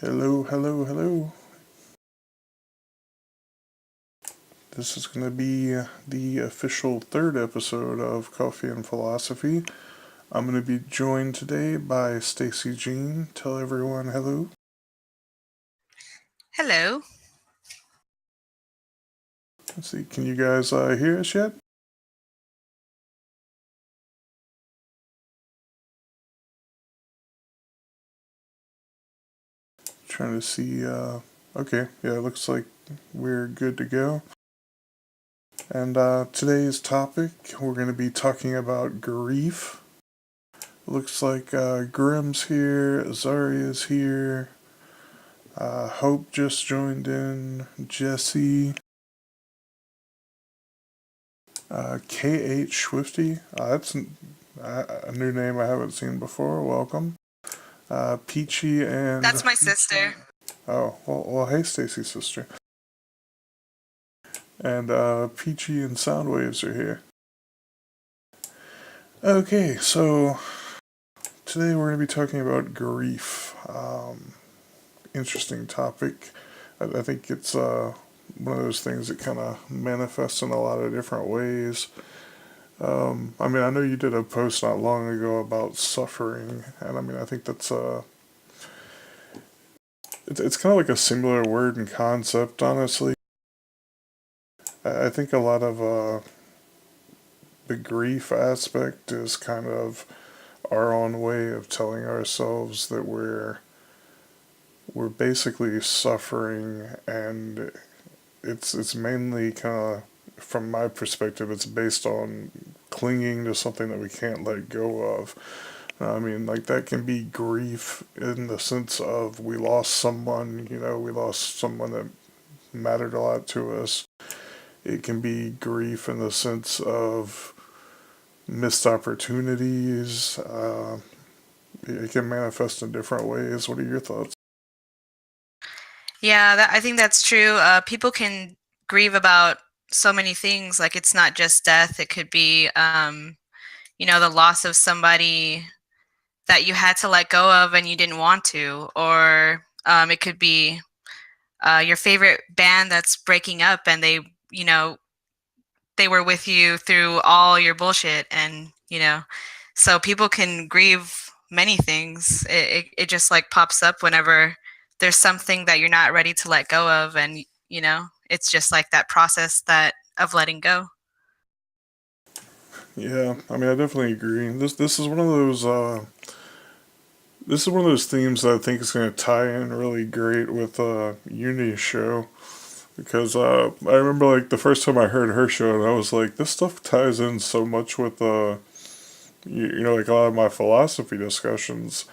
Hello, hello, hello. This is going to be the official third episode of Coffee and Philosophy. I'm going to be joined today by Stacey Jean. Tell everyone hello. Hello. Let's see, can you guys hear us yet? Trying to see. Okay, yeah, it looks like we're good to go. And today's topic, we're going to be talking about grief. Looks like Grimm's here, Azaria's here, Hope just joined in, Jesse, KH Swifty. That's a new name I haven't seen before. Welcome. Peachy and. That's my sister. Oh, well hey, Stacy's sister. And Peachy and Soundwaves are here. Okay, so today we're going to be talking about grief. Interesting topic. I think it's one of those things that kind of manifests in a lot of different ways. I mean, I know you did a post not long ago about suffering, and I mean, I think that's it's kind of like a similar word and concept, honestly. I think a lot of the grief aspect is kind of our own way of telling ourselves that we're basically suffering, and it's mainly kind of, from my perspective, it's based on clinging to something that we can't let go of. I mean, like, that can be grief in the sense of we lost someone, we lost someone that mattered a lot to us. It can be grief in the sense of missed opportunities. It can manifest in different ways. What are your thoughts? Yeah, I think that's true. People can grieve about so many things. Like, it's not just death. It could be, the loss of somebody that you had to let go of and you didn't want to. Or it could be your favorite band that's breaking up and they were with you through all your bullshit. And so people can grieve many things. It just like pops up whenever there's something that you're not ready to let go of, and it's just like that process that of letting go. Yeah, I mean, I definitely agree. This is one of those this is one of those themes that I think is going to tie in really great with Uni's show, because I remember, like, the first time I heard her show, and I was like, this stuff ties in so much with like, a lot of my philosophy discussions.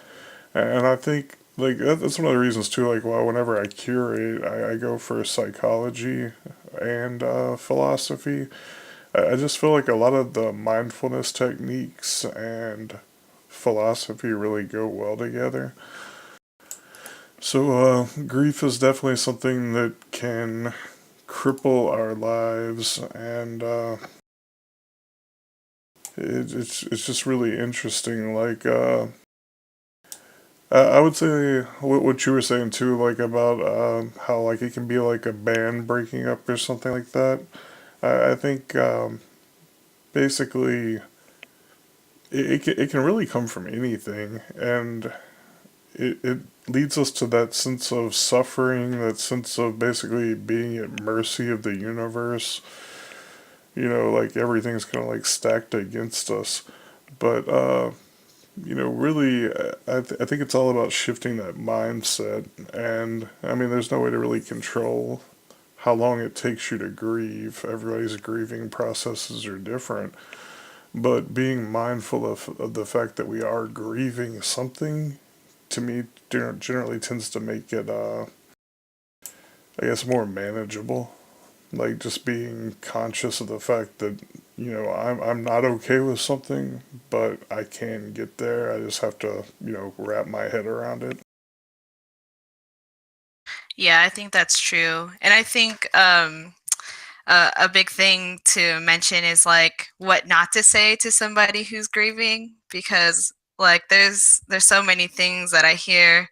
And I think, like, that's one of the reasons too, like, why whenever I curate, I go for psychology and philosophy. I just feel like a lot of the mindfulness techniques and philosophy really go well together. So grief is definitely something that can cripple our lives, and it's just really interesting. Like, I would say what you were saying too, like, about how, like, it can be like a band breaking up or something like that. I think basically it can really come from anything, and it leads us to that sense of suffering, that sense of basically being at mercy of the universe. Like, everything's kind of like stacked against us. But really, I think it's all about shifting that mindset. And I mean, there's no way to really control how long it takes you to grieve. Everybody's grieving processes are different. But being mindful of the fact that we are grieving something, to me, generally tends to make it, I guess, more manageable. Like, just being conscious of the fact that, I'm not okay with something, but I can get there. I just have to, wrap my head around it. Yeah, I think that's true. And I think a big thing to mention is like what not to say to somebody who's grieving, because like there's so many things that I hear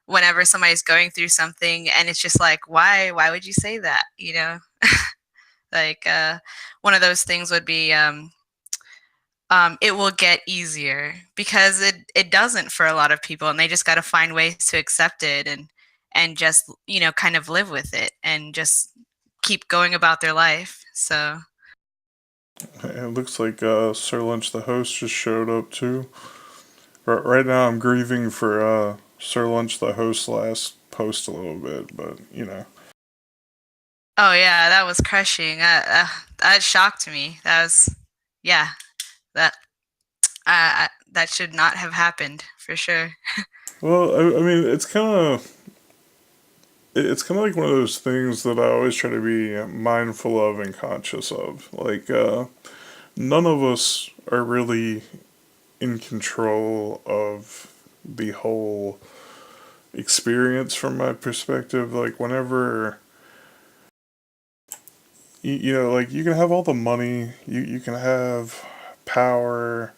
whenever somebody's going through something, and it's just like, why would you say that, like one of those things would be, it will get easier, because it doesn't for a lot of people, and they just got to find ways to accept it, and just kind of live with it, and just keep going about their life. So It looks like Sir Lunch the host just showed up too. Right now, I'm grieving for Sir Lunch the host's last post a little bit, but you know. oh yeah, that was crushing. That shocked me. That was, yeah, that that should not have happened for sure. Well, I mean, it's kind of like one of those things that I always try to be mindful of and conscious of. Like, none of us are really in control of the whole experience from my perspective. Like, whenever, like, you can have all the money, you can have power,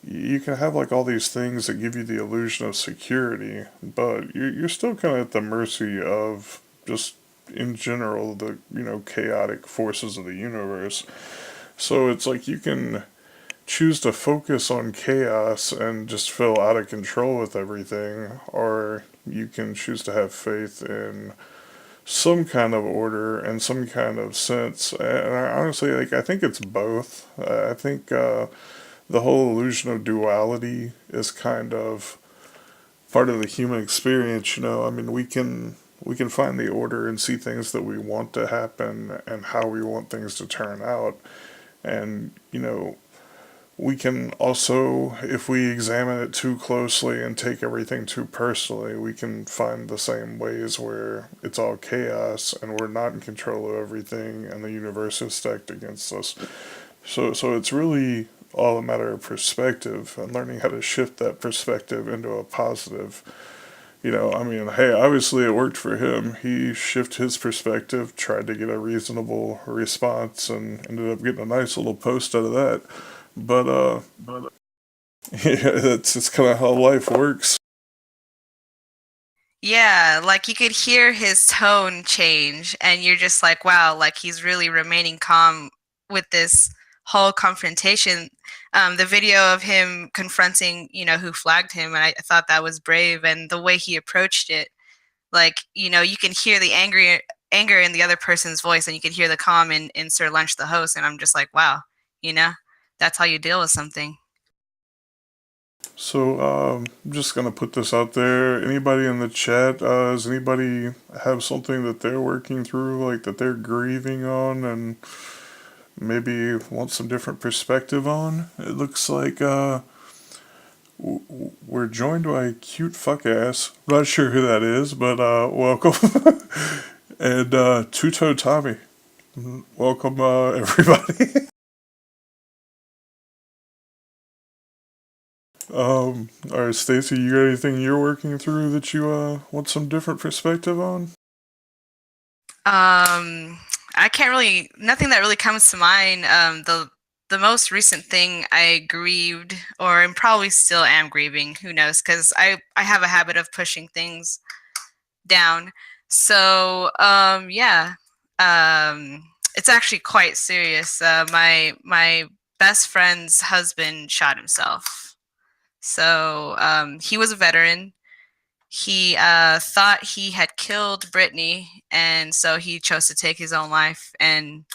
you can have like all these things that give you the illusion of security, but you're still kind of at the mercy of just in general the chaotic forces of the universe. So it's like you can choose to focus on chaos and just feel out of control with everything, or you can choose to have faith in some kind of order and some kind of sense. And I honestly, like, I think it's both. I think the whole illusion of duality is kind of part of the human experience. I mean, we can find the order and see things that we want to happen and how we want things to turn out. And we can also, if we examine it too closely and take everything too personally, we can find the same ways where it's all chaos and we're not in control of everything and the universe is stacked against us. So it's really all a matter of perspective and learning how to shift that perspective into a positive. I mean, hey, obviously it worked for him. He shifted his perspective, tried to get a reasonable response, and ended up getting a nice little post out of that. But yeah, that's just kind of how life works. Yeah, like you could hear his tone change, and you're just like, wow, like he's really remaining calm with this whole confrontation. The video of him confronting, who flagged him, and I thought that was brave, and the way he approached it, like, you can hear the anger in the other person's voice, and you can hear the calm in Sir Lunch the host, and I'm just like, wow, you know, that's how you deal with something. So I'm just gonna put this out there. Anybody in the chat? Does anybody have something that they're working through, like that they're grieving on, and maybe want some different perspective on? It looks like we're joined by a cute fuck ass. Not sure who that is, but welcome. And Tuto Tommy. Welcome, everybody. All right, Stacey, you got anything you're working through that you want some different perspective on? I can't really, nothing that really comes to mind. The most recent thing I grieved, or am probably still am grieving, who knows, because I have a habit of pushing things down. So yeah, it's actually quite serious. My best friend's husband shot himself. So he was a veteran. He thought he had killed Brittany, and so he chose to take his own life. And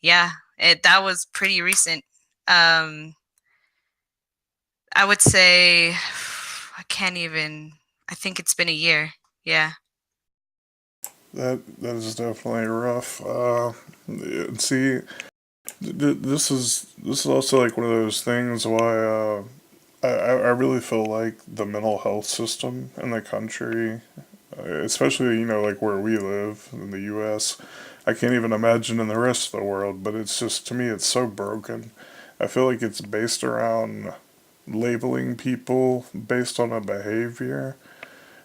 yeah, that was pretty recent. Um, I would say I can't even. I think it's been a year. Yeah. That is definitely rough. See, this is also like one of those things why I really feel like the mental health system in the country, especially like where we live in the U.S. I can't even imagine in the rest of the world, but it's just to me it's so broken. I feel like it's based around labeling people based on a behavior,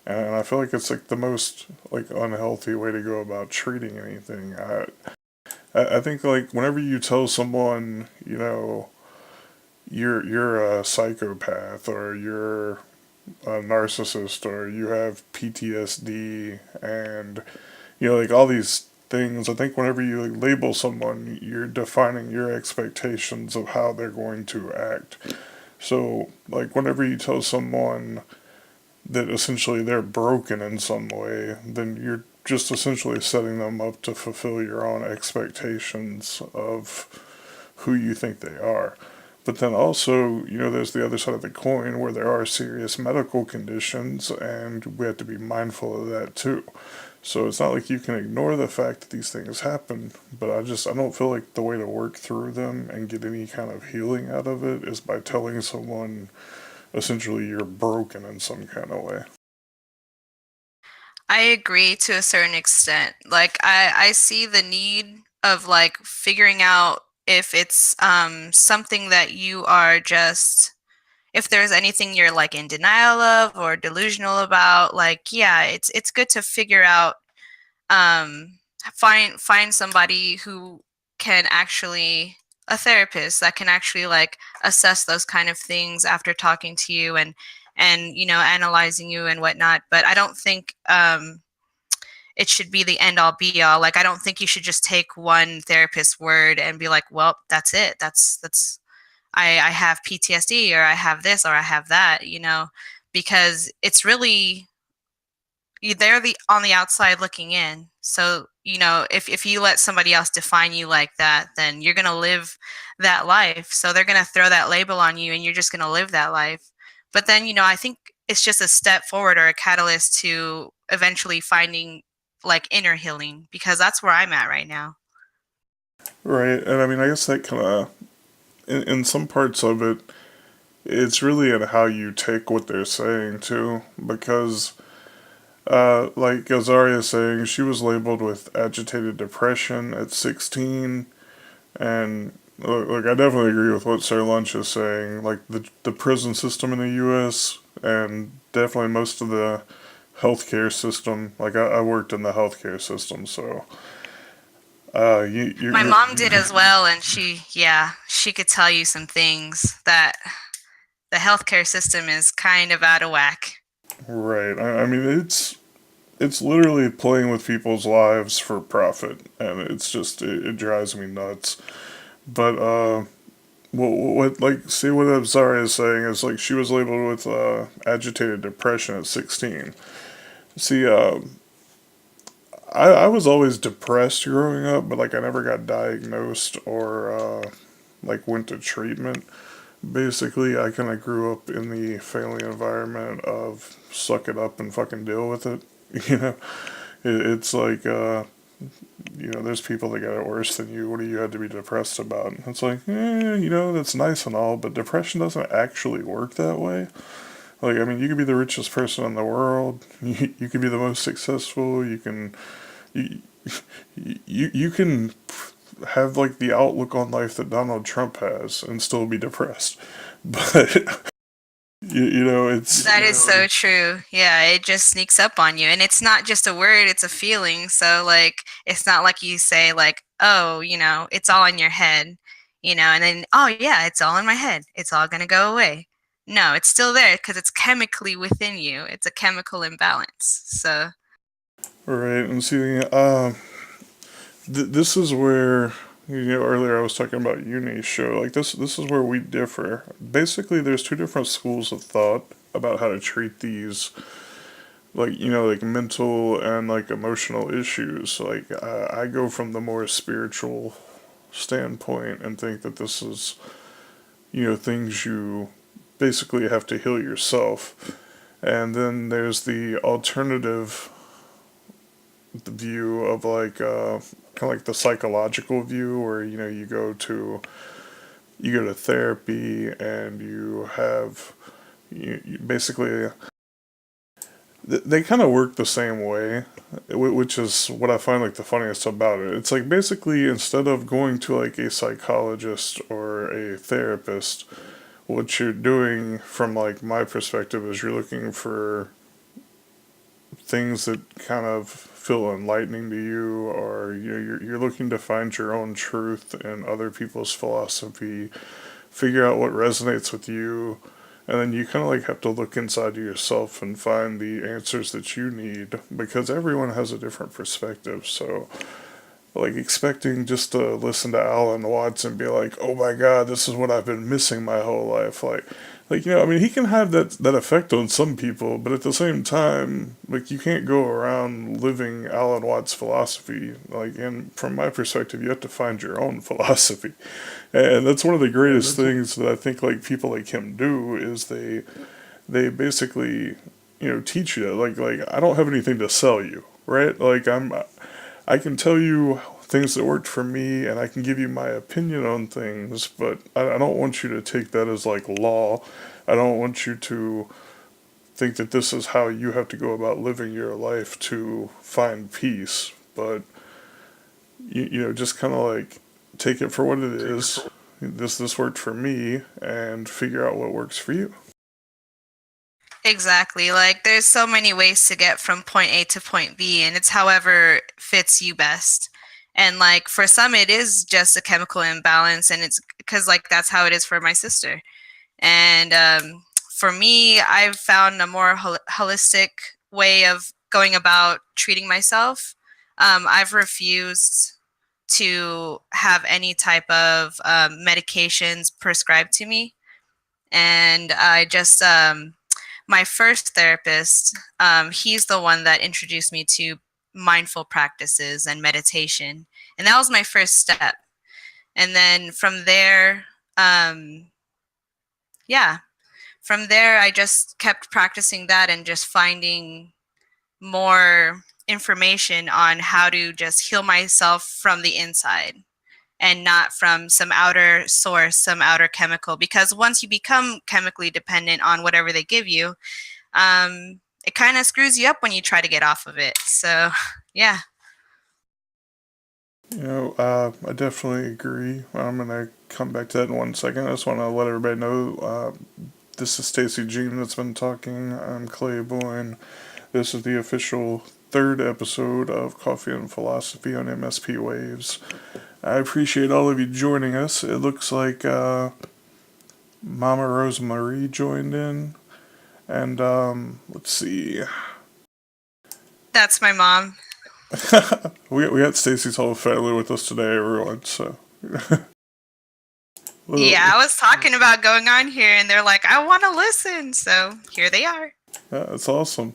and I feel like it's like the most like unhealthy way to go about treating anything. I think like whenever you tell someone you're a psychopath or you're a narcissist, or you have PTSD, and like all these things. I think whenever you label someone, you're defining your expectations of how they're going to act. So, like, whenever you tell someone that essentially they're broken in some way, then you're just essentially setting them up to fulfill your own expectations of who you think they are. But then also, there's the other side of the coin where there are serious medical conditions, and we have to be mindful of that too. So it's not like you can ignore the fact that these things happen, but I don't feel like the way to work through them and get any kind of healing out of it is by telling someone essentially you're broken in some kind of way. I agree to a certain extent. Like I see the need of like figuring out if it's something that you are just if there's anything you're like in denial of or delusional about, like yeah, it's good to figure out um find somebody who can actually a therapist that can actually like assess those kind of things after talking to you and analyzing you and whatnot. But I don't think it should be the end all be all. Like I don't think you should just take one therapist's word and be like, well, that's it. That's I have PTSD or I have this or I have that, because it's really they're the on the outside looking in. So, if you let somebody else define you like that, then you're gonna live that life. So they're gonna throw that label on you and you're just gonna live that life. But then, I think it's just a step forward or a catalyst to eventually finding like inner healing because that's where I'm at right now. Right, and I mean, I guess that kind of, in some parts of it, it's really in how you take what they're saying too, because, like Azaria is saying, she was labeled with agitated depression at 16, and look, I definitely agree with what Sir Lunch is saying. Like the prison system in the U.S. and definitely most of the healthcare system. Like I worked in the healthcare system, so My mom did as well, and she could tell you some things that the healthcare system is kind of out of whack. right. I mean, it's literally playing with people's lives for profit, and it's just it drives me nuts. But what like see what Zaria is saying is like she was labeled with agitated depression at 16. See, I was always depressed growing up, but like I never got diagnosed or like went to treatment. Basically, I kind of grew up in the family environment of suck it up and fucking deal with it. You know, it's like there's people that got it worse than you. What do you have to be depressed about? It's like, that's nice and all, but depression doesn't actually work that way. Like, I mean, you could be the richest person in the world. You could be the most successful. You, you can have like the outlook on life that Donald Trump has and still be depressed. But it's That is so true. Yeah, it just sneaks up on you. And it's not just a word, it's a feeling. So, like, it's not like you say, like, oh, it's all in your head, and then, oh, yeah, it's all in my head. It's all going to go away. No, it's still there because it's chemically within you. It's a chemical imbalance. So, right. And see, this is where earlier I was talking about uni show. Like this is where we differ. Basically, there's two different schools of thought about how to treat these like like mental and like emotional issues. Like I go from the more spiritual standpoint and think that this is things you basically have to heal yourself. And then there's the alternative view of like kind of like the psychological view where you go to therapy and you have you basically they kind of work the same way, which is what I find like the funniest about it. It's like basically instead of going to like a psychologist or a therapist, what you're doing from like my perspective is you're looking for things that kind of feel enlightening to you, or you're looking to find your own truth in other people's philosophy, figure out what resonates with you, And then you kind of like have to look inside of yourself and find the answers that you need because everyone has a different perspective. So, like, expecting just to listen to Alan Watts and be like, "Oh my God, this is what I've been missing my whole life." I mean, he can have that effect on some people, but at the same time, like, you can't go around living Alan Watts' philosophy. Like, and from my perspective, you have to find your own philosophy, and that's one of the greatest things that I think like people like him do is they basically teach you like I don't have anything to sell you, right? I can tell you things that worked for me and I can give you my opinion on things, but I don't want you to take that as like law. I don't want you to think that this is how you have to go about living your life to find peace, but just kind of like take it for what it is. This worked for me and figure out what works for you. Exactly. Like there's so many ways to get from point A to point B, and it's however fits you best. And like for some it is just a chemical imbalance, and it's because like that's how it is for my sister. And for me, I've found a more holistic way of going about treating myself. I've refused to have any type of medications prescribed to me. And I just, my first therapist, he's the one that introduced me to mindful practices and meditation. And that was my first step. And then from there, um, yeah, from there, I just kept practicing that and just finding more information on how to just heal myself from the inside and not from some outer source, some outer chemical. Because once you become chemically dependent on whatever they give you, it kind of screws you up when you try to get off of it. So, yeah. I definitely agree. I'm gonna come back to that in 1 second. I just want to let everybody know this is Stacey Jean that's been talking. I'm Clay Boyne. This is the official third episode of Coffee and Philosophy on MSP Waves. I appreciate all of you joining us. It looks like Mama Rosemarie joined in. And let's see. That's my mom. We got Stacy's whole family with us today, everyone. So Yeah, well, I was talking about going on here, and they're like, I want to listen. So here they are. yeah, that's awesome.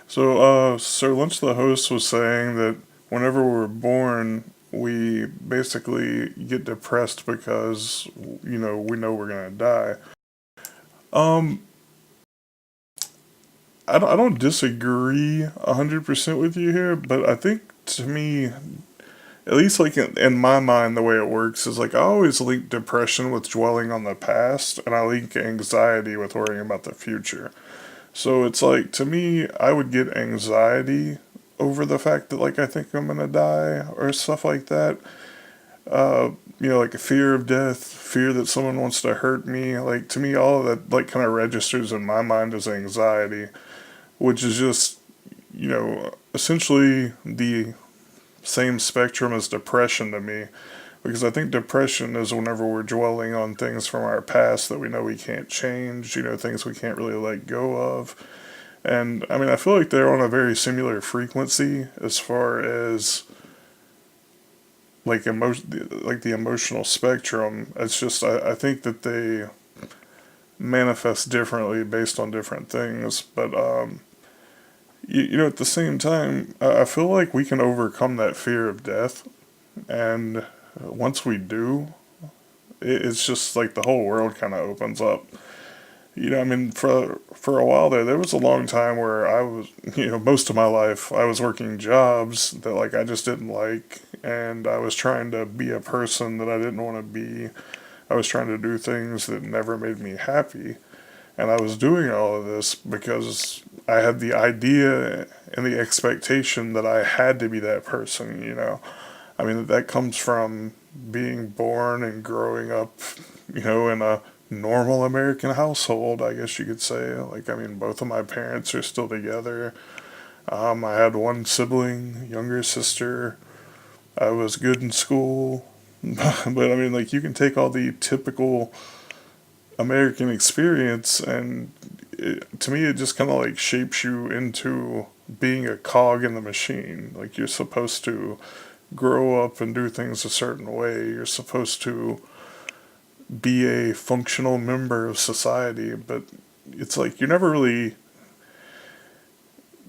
So Sir Lunch the host was saying that whenever we're born, we basically get depressed because we know we're gonna die. Um, I don't disagree 100% with you here, but I think to me, at least like in my mind, the way it works is like I always link depression with dwelling on the past, and I link anxiety with worrying about the future. So it's like to me, I would get anxiety over the fact that like I think I'm gonna die or stuff like that. Like a fear of death, fear that someone wants to hurt me. Like to me, all of that like kind of registers in my mind as anxiety, which is just essentially the same spectrum as depression to me. Because I think depression is whenever we're dwelling on things from our past that we know we can't change, things we can't really let go of. And I mean, I feel like they're on a very similar frequency as far as like the emotional spectrum. It's just I think that they manifest differently based on different things. But at the same time, I feel like we can overcome that fear of death, and once we do, it's just like the whole world kind of opens up. I mean, for a while there was a long time where I was, most of my life I was working jobs that like I just didn't like, and I was trying to be a person that I didn't want to be. I was trying to do things that never made me happy, and I was doing all of this because I had the idea and the expectation that I had to be that person. I mean, that comes from being born and growing up, in a normal American household, I guess you could say. Like, I mean, both of my parents are still together. I had one sibling, younger sister. I was good in school. But I mean, like, you can take all the typical American experience, and to me, it just kind of like shapes you into being a cog in the machine. Like you're supposed to grow up and do things a certain way. You're supposed to be a functional member of society, but it's like you're never really,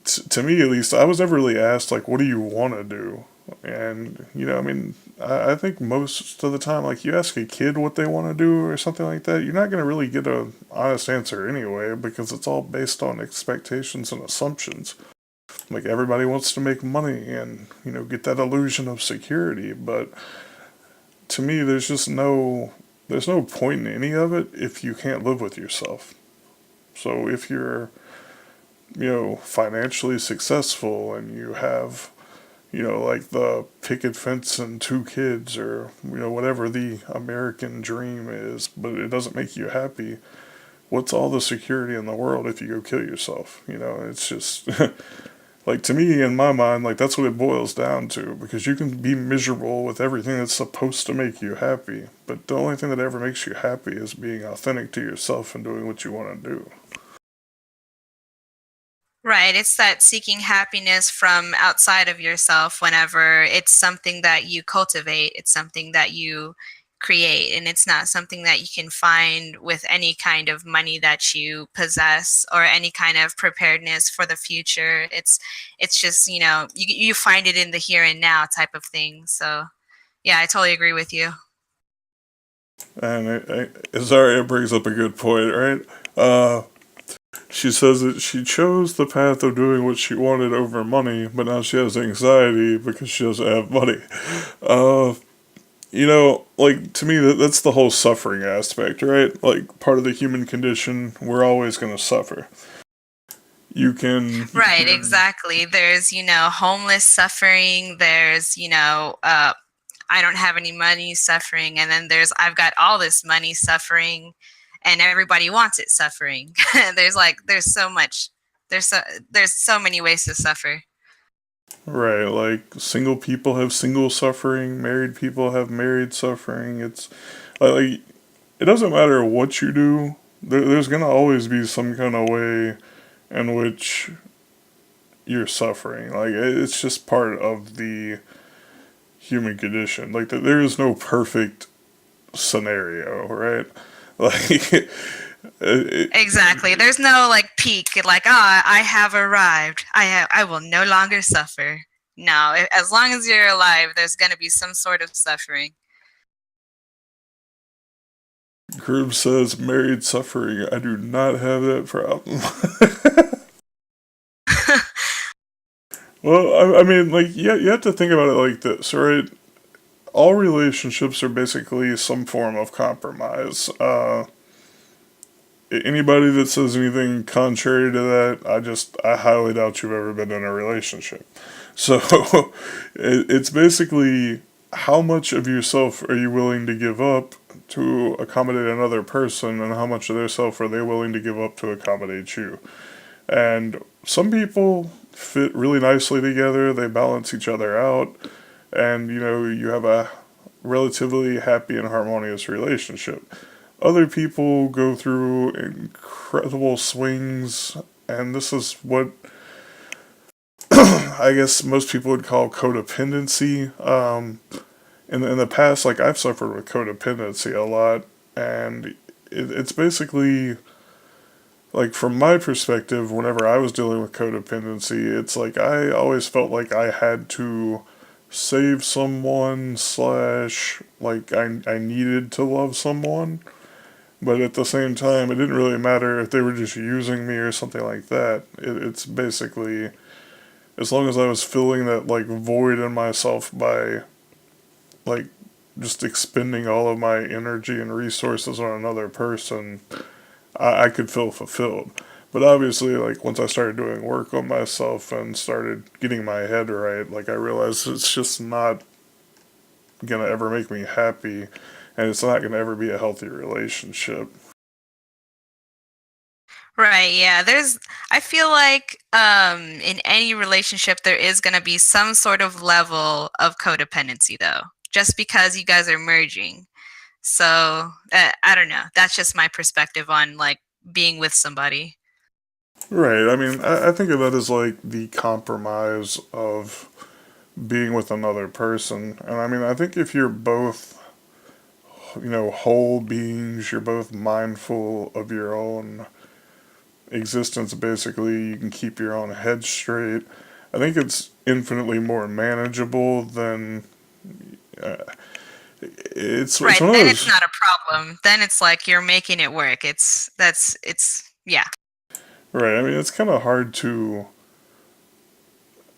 to me at least, I was never really asked like, what do you want to do? And I mean, I think most of the time, like you ask a kid what they want to do or something like that, you're not going to really get an honest answer anyway because it's all based on expectations and assumptions. Like everybody wants to make money and get that illusion of security, but to me, there's no point in any of it if you can't live with yourself. So if you're financially successful and you have like the picket fence and two kids or whatever the American dream is, but it doesn't make you happy, what's all the security in the world if you go kill yourself? It's just like, to me, in my mind, like that's what it boils down to, because you can be miserable with everything that's supposed to make you happy, but the only thing that ever makes you happy is being authentic to yourself and doing what you want to do. Right. It's that seeking happiness from outside of yourself whenever it's something that you cultivate, it's something that you create, and it's not something that you can find with any kind of money that you possess or any kind of preparedness for the future. It's just, you find it in the here and now type of thing. So, yeah, I totally agree with you. And Zarya brings up a good point, right? Uh, she says that she chose the path of doing what she wanted over money, but now she has anxiety because she doesn't have money. Uh, like to me, that's the whole suffering aspect, right? Like part of the human condition, we're always going to suffer. You can, Right, exactly. There's, homeless suffering. There's, I don't have any money suffering. And then there's, I've got all this money suffering and everybody wants it suffering. There's so much, there's so, there's so many ways to suffer. right, like single people have single suffering, married people have married suffering. It's like it doesn't matter what you do, there's going to always be some kind of way in which you're suffering. Like it's just part of the human condition. Like there is no perfect scenario, right? Like Exactly. There's no like peak, like, I have arrived. I will no longer suffer. No, as long as you're alive, there's going to be some sort of suffering. Groove says married suffering. I do not have that problem. Well, I mean, like, you have to think about it like this, right? All relationships are basically some form of compromise. Anybody that says anything contrary to that, I highly doubt you've ever been in a relationship. So, it's basically how much of yourself are you willing to give up to accommodate another person, and how much of their self are they willing to give up to accommodate you. And some people fit really nicely together, they balance each other out, and you have a relatively happy and harmonious relationship. Other people go through incredible swings, and this is what I guess most people would call codependency. In the past, like I've suffered with codependency a lot, and it's basically like from my perspective, whenever I was dealing with codependency, it's like I always felt like I had to save someone slash like I needed to love someone, but at the same time, it didn't really matter if they were just using me or something like that. It's basically as long as I was filling that like void in myself by like just expending all of my energy and resources on another person, I could feel fulfilled. But obviously, like once I started doing work on myself and started getting my head right, like I realized it's just not gonna ever make me happy, and it's not gonna ever be a healthy relationship. Right, yeah. I feel like in any relationship there is going to be some sort of level of codependency though, just because you guys are merging. So I don't know. That's just my perspective on like being with somebody. Right. I mean, I think of that as like the compromise of being with another person. And I mean, I think if you're both, whole beings, you're both mindful of your own existence, basically, you can keep your own head straight. I think it's infinitely more manageable than. Uh, it's Right. one of Then it's those. not a problem. Then it's like you're making it work. It's yeah. Right. I mean, it's kind of hard to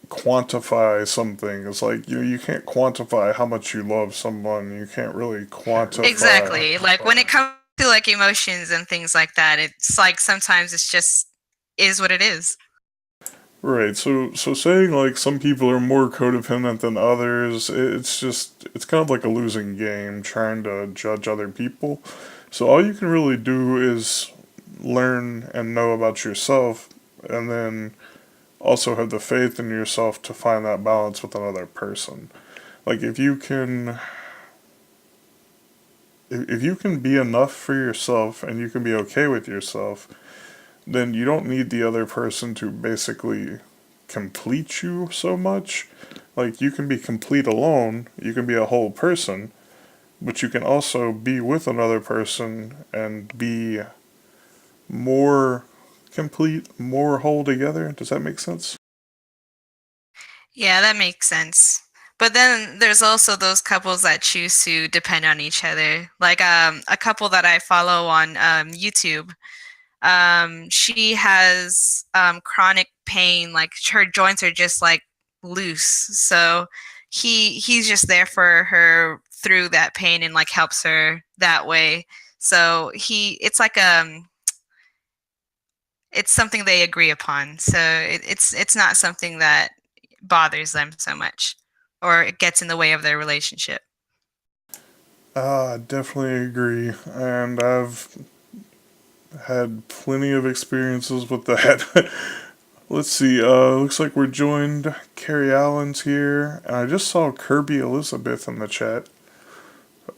quantify something. It's like you can't quantify how much you love someone. You can't really quantify. Exactly. Like when it comes to like emotions and things like that, it's like sometimes it's just is what it is. Right. So saying like some people are more codependent than others, it's kind of like a losing game trying to judge other people. So all you can really do is learn and know about yourself, and then also have the faith in yourself to find that balance with another person. Like if you can be enough for yourself and you can be okay with yourself, then you don't need the other person to basically complete you so much. Like you can be complete alone, you can be a whole person, but you can also be with another person and be more complete, more whole together. Does that make sense? Yeah, that makes sense. But then there's also those couples that choose to depend on each other. Like a couple that I follow on YouTube. She has chronic pain, like her joints are just like loose. So he's just there for her through that pain and like helps her that way. So he it's like it's something they agree upon. So it's not something that bothers them so much or it gets in the way of their relationship. I definitely agree, and I've had plenty of experiences with that. Let's see. Looks like we're joined. Carrie Allen's here, and I just saw Kirby Elizabeth in the chat.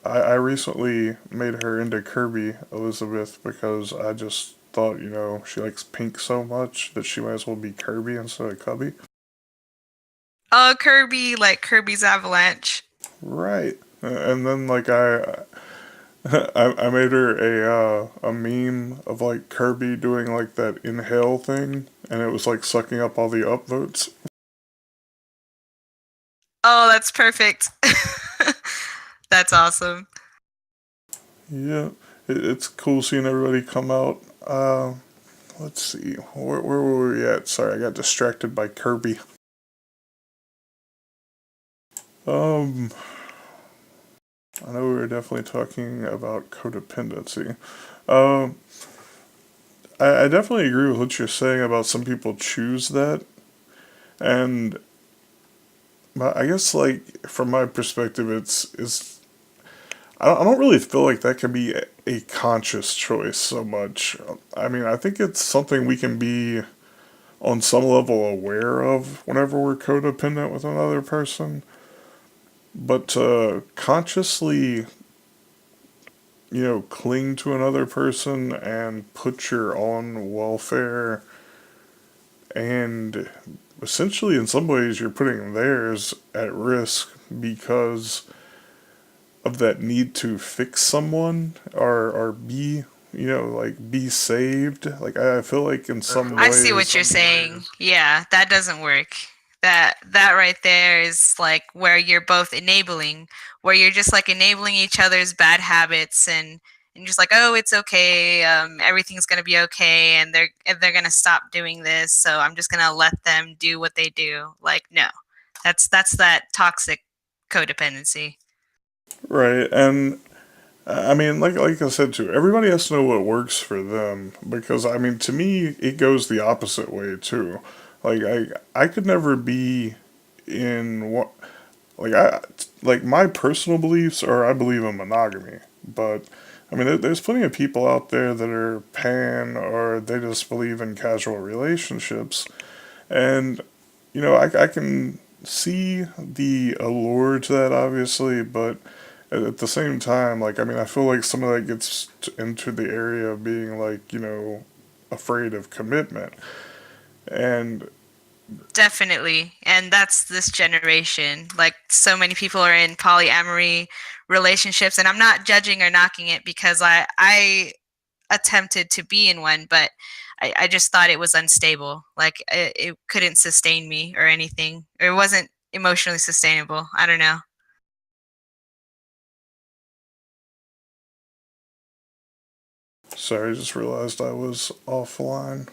I recently made her into Kirby Elizabeth because I just thought, she likes pink so much that she might as well be Kirby instead of Cubby. Oh, Kirby, like Kirby's Avalanche. Right. And then like I made her a meme of like Kirby doing like that inhale thing, and it was like sucking up all the upvotes. Oh, that's perfect. That's awesome. Yeah, it's cool seeing everybody come out. Let's see, where were we at? Sorry, I got distracted by Kirby. Um, I know we were definitely talking about codependency. Um, I definitely agree with what you're saying about some people choose that, and I guess like from my perspective, it's I don't really feel like that can be a conscious choice so much. I mean, I think it's something we can be on some level aware of whenever we're codependent with another person, but to consciously, cling to another person and put your own welfare and essentially in some ways you're putting theirs at risk because of that need to fix someone or be like be saved. Like I feel like in some I see what ways. you're saying. Yeah, that doesn't work. That right there is like where you're both enabling, where you're just like enabling each other's bad habits and just like, oh, it's okay, everything's gonna be okay, and they're gonna stop doing this, so I'm just gonna let them do what they do. Like, no, that's that toxic codependency. Right, and I mean, like I said too, everybody has to know what works for them because I mean, to me, it goes the opposite way too. Like I could never be in what like I like my personal beliefs are I believe in monogamy, but I mean, there's plenty of people out there that are pan or they just believe in casual relationships, and I can see the allure to that obviously, but At the same time, like, I mean, I feel like some of that gets into the area of being like, afraid of commitment. And Definitely. And that's this generation. Like so many people are in polyamory relationships, and I'm not judging or knocking it because I attempted to be in one, but I just thought it was unstable. Like it couldn't sustain me or anything. Or it wasn't emotionally sustainable. I don't know. sorry, I just realized I was offline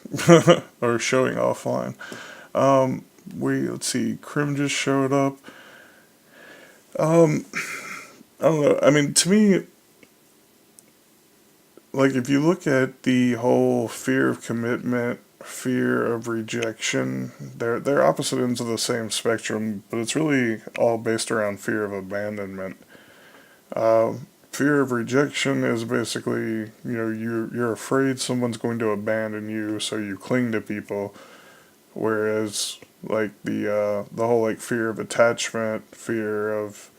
or showing offline. Let's see, Krim just showed up. Um, I don't know. I mean, to me, like if you look at the whole fear of commitment, fear of rejection, they're opposite ends of the same spectrum, but it's really all based around fear of abandonment. Fear of rejection is basically, you're afraid someone's going to abandon you, so you cling to people. Whereas, like the whole like fear of attachment, fear of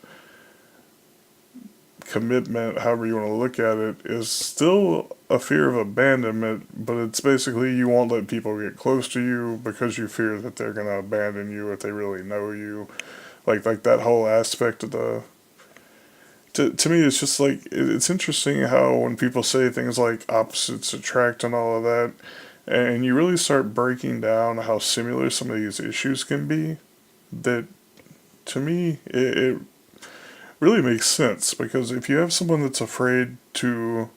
commitment, however you want to look at it, is still a fear of abandonment, but it's basically you won't let people get close to you because you fear that they're gonna abandon you if they really know you. Like that whole aspect of the to me it's just like it's interesting how when people say things like opposites attract and all of that, and you really start breaking down how similar some of these issues can be, that to me it really makes sense because if you have someone that's afraid to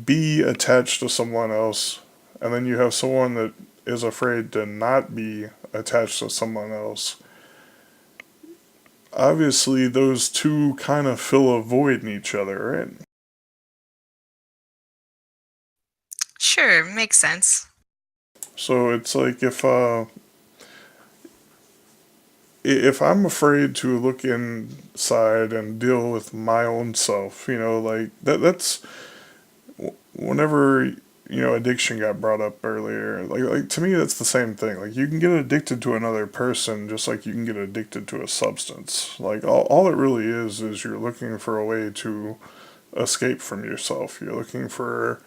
be attached to someone else, and then you have someone that is afraid to not be attached to someone else, obviously those two kind of fill a void in each other, right? Sure, makes sense. So it's like if I'm afraid to look inside and deal with my own self, like that's whenever addiction got brought up earlier, like to me that's the same thing. Like you can get addicted to another person just like you can get addicted to a substance. Like all it really is you're looking for a way to escape from yourself. You're looking for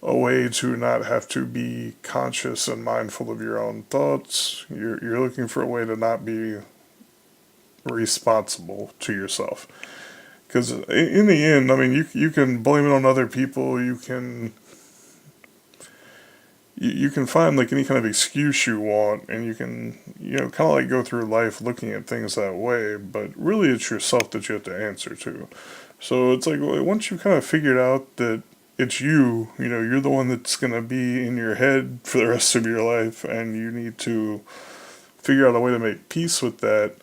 a way to not have to be conscious and mindful of your own thoughts. You're looking for a way to not be responsible to yourself. Because in the end, I mean, you can blame it on other people. You can find like any kind of excuse you want, and you can kind of like go through life looking at things that way. But really, it's yourself that you have to answer to. So it's like once you kind of figured out that it's you, you're the one that's gonna be in your head for the rest of your life, and you need to figure out a way to make peace with that.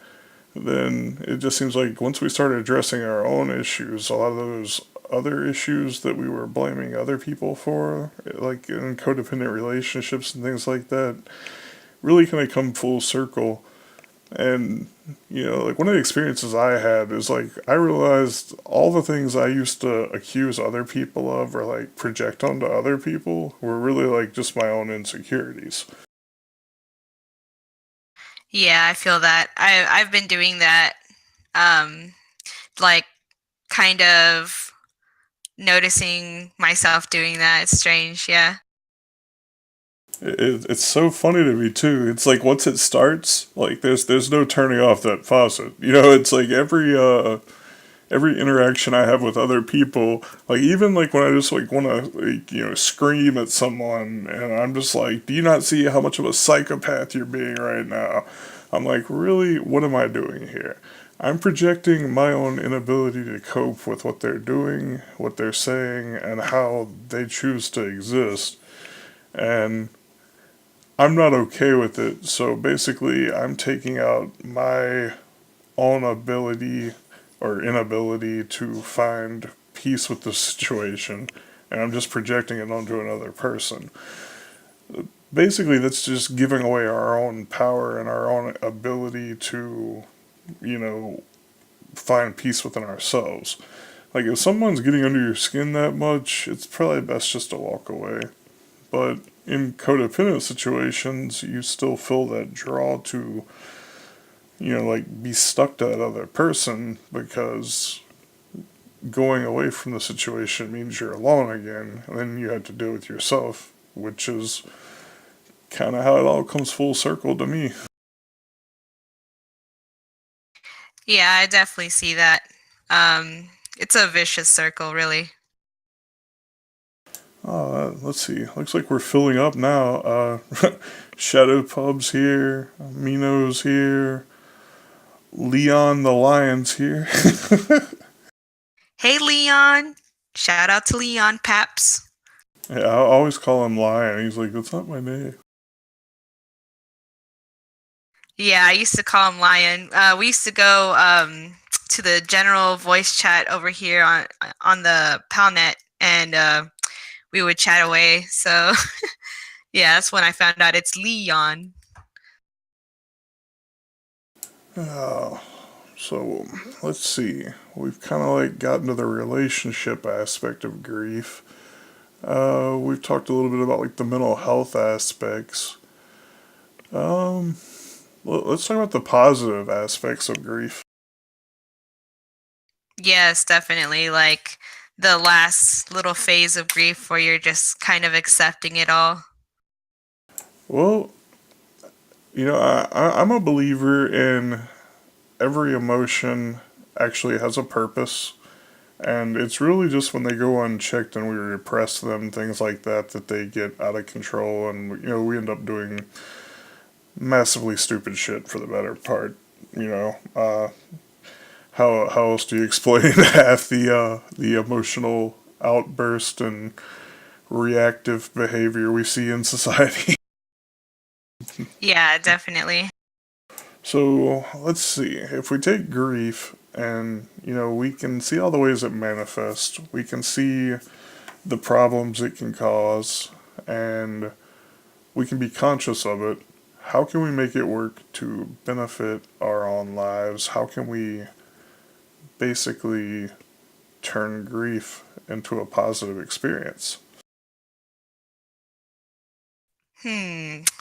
Then it just seems like once we started addressing our own issues, a lot of those other issues that we were blaming other people for, like in codependent relationships and things like that, really kind of come full circle. And, like one of the experiences I had is like I realized all the things I used to accuse other people of or like project onto other people were really like just my own insecurities. Yeah, I feel that. I've been doing that. Um, like kind of noticing myself doing that. It's strange. Yeah. It's so funny to me too. It's like once it starts, like there's no turning off that faucet. It's like every interaction I have with other people, like even like when I just like want to like, scream at someone, and I'm just like, do you not see how much of a psychopath you're being right now? I'm like, really, what am I doing here? I'm projecting my own inability to cope with what they're doing, what they're saying, and how they choose to exist. And I'm not okay with it. So basically, I'm taking out my own ability or inability to find peace with the situation, and I'm just projecting it onto another person. Basically, that's just giving away our own power and our own ability to, you know, find peace within ourselves. Like, if someone's getting under your skin that much, it's probably best just to walk away. But in codependent situations, you still feel that draw to, like be stuck to that other person because going away from the situation means you're alone again, and then you have to deal with yourself, which is kind of how it all comes full circle to me. Yeah, I definitely see that. It's a vicious circle, really. Let's see. Looks like we're filling up now. Shadow Pub's here. Mino's here. Leon the Lion's here. Hey, Leon. Shout out to Leon Paps. Yeah, I always call him Lion. He's like, that's not my name. Yeah, I used to call him Lion. We used to go to the general voice chat over here on the PalNet, and we would chat away. So yeah, that's when I found out it's Leon. Uh, so let's see. We've kind of like gotten to the relationship aspect of grief. We've talked a little bit about like the mental health aspects. Um, let's talk about the positive aspects of grief. Yes, definitely. Like the last little phase of grief where you're just kind of accepting it all. Well, I'm a believer in every emotion actually has a purpose. And it's really just when they go unchecked and we repress them, things like that, that they get out of control, and we end up doing massively stupid shit for the better part. You know, how else do you explain half the emotional outburst and reactive behavior we see in society? Yeah, definitely. So let's see. If we take grief and we can see all the ways it manifests. We can see the problems it can cause, and we can be conscious of it. How can we make it work to benefit our own lives? How can we basically turn grief into a positive experience?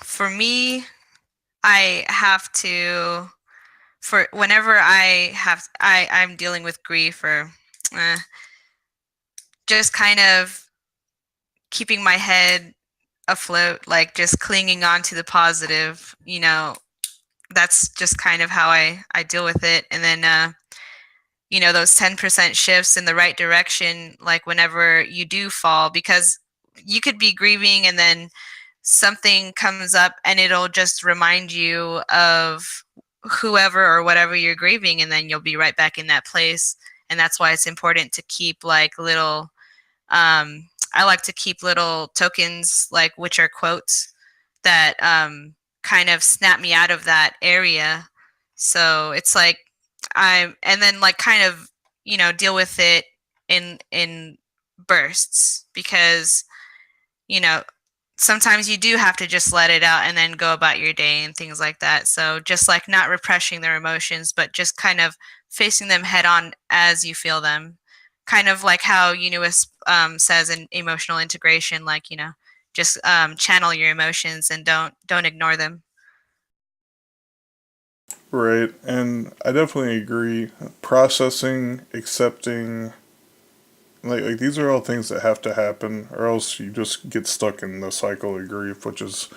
For me, I have to for whenever I'm dealing with grief or uh, just kind of keeping my head afloat, like just clinging on to the positive, that's just kind of how I deal with it. And then those 10% shifts in the right direction, like whenever you do fall, because you could be grieving and then something comes up and it'll just remind you of whoever or whatever you're grieving, and then you'll be right back in that place. And that's why it's important to keep like little I like to keep little tokens, like which are quotes that kind of snap me out of that area. So it's like and then like kind of deal with it in bursts, because you know sometimes you do have to just let it out and then go about your day and things like that. So just like not repressing their emotions, but just kind of facing them head on as you feel them. Kind of like how Unis says in emotional integration, like just channel your emotions and don't ignore them. Right, and I definitely agree. Processing, accepting, like these are all things that have to happen, or else you just get stuck in the cycle of grief, which is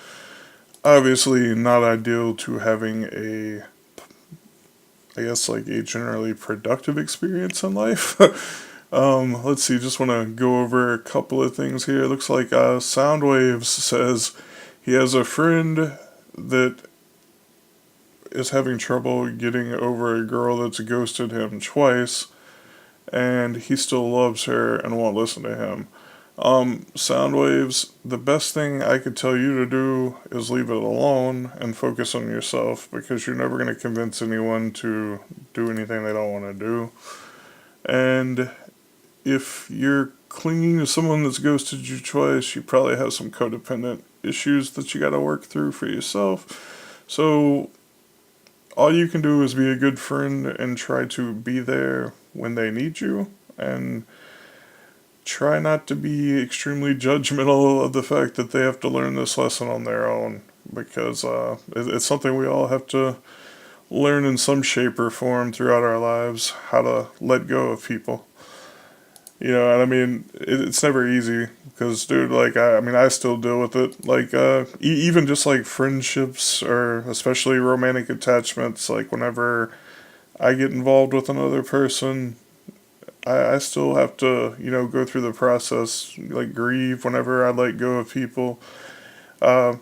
obviously not ideal to having I guess, like a generally productive experience in life. Let's see, just want to go over a couple of things here. It looks like Soundwaves says he has a friend that is having trouble getting over a girl that's ghosted him twice, and he still loves her and won't listen to him. Soundwaves, the best thing I could tell you to do is leave it alone and focus on yourself, because you're never going to convince anyone to do anything they don't want to do. And if you're clinging to someone that's ghosted you twice, you probably have some codependent issues that you got to work through for yourself. So all you can do is be a good friend and try to be there when they need you, and try not to be extremely judgmental of the fact that they have to learn this lesson on their own, because it's something we all have to learn in some shape or form throughout our lives, how to let go of people. And I mean, it's never easy because, dude, like, I mean, I still deal with it. Like, even just like friendships or especially romantic attachments, like, whenever I get involved with another person, I still have to, go through the process, like, grieve whenever I let go of people. Uh,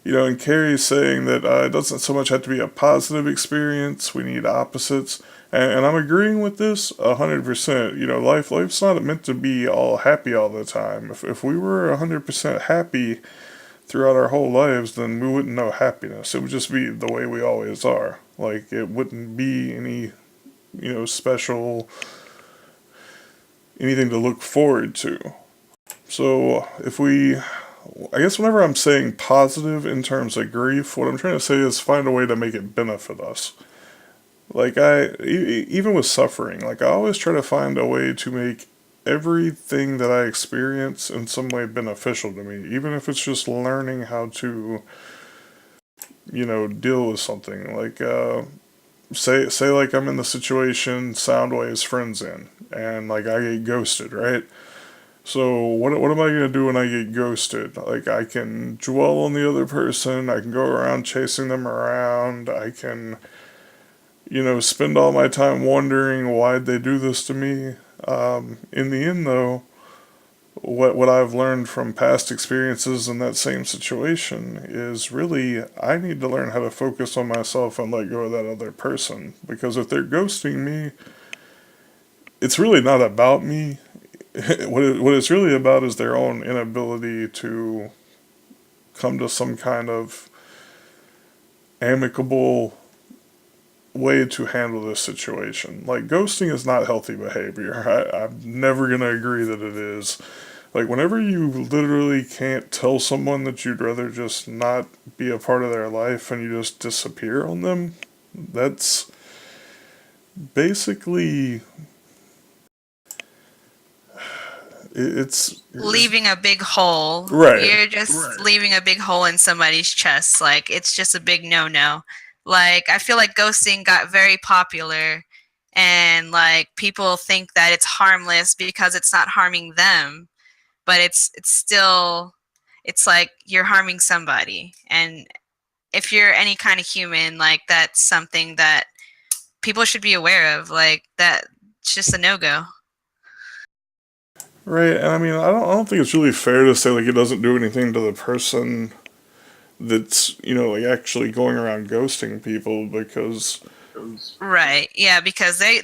and Carrie's saying that it doesn't so much have to be a positive experience. We need opposites, and I'm agreeing with this 100%. Life's not meant to be all happy all the time. If we were 100% happy throughout our whole lives, then we wouldn't know happiness. It would just be the way we always are. Like it wouldn't be any special anything to look forward to. So if we I guess whenever I'm saying positive in terms of grief, what I'm trying to say is find a way to make it benefit us. Like even with suffering, like I always try to find a way to make everything that I experience in some way beneficial to me, even if it's just learning how to, deal with something. Like say like I'm in the situation Soundwave's friends in, and like I get ghosted, right? So what am I gonna do when I get ghosted? Like I can dwell on the other person. I can go around chasing them around. I can spend all my time wondering why'd they do this to me. In the end, though, what I've learned from past experiences in that same situation is really I need to learn how to focus on myself and let go of that other person. Because if they're ghosting me, it's really not about me. What it's really about is their own inability to come to some kind of amicable way to handle this situation. Like, ghosting is not healthy behavior. I'm never going to agree that it is. Like, whenever you literally can't tell someone that you'd rather just not be a part of their life and you just disappear on them, that's basically. It's. Leaving a big hole. Right. You're just leaving a big hole in somebody's chest. Like it's just a big no-no. Like I feel like ghosting got very popular and like people think that it's harmless because it's not harming them, but it's still it's like you're harming somebody. And if you're any kind of human, like that's something that people should be aware of. Like that it's just a no-go. Right, and I mean, I don't think it's really fair to say like it doesn't do anything to the person that's like actually going around ghosting people because Right. Yeah, because they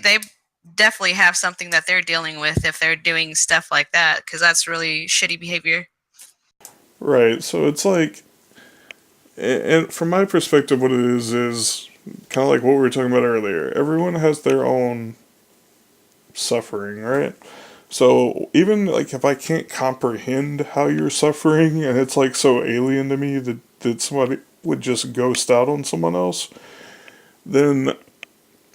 definitely have something that they're dealing with if they're doing stuff like that because that's really shitty behavior. right. So it's like, and from my perspective, what it is kind of like what we were talking about earlier. Everyone has their own suffering, right? So even like if I can't comprehend how you're suffering and it's like so alien to me that somebody would just ghost out on someone else, then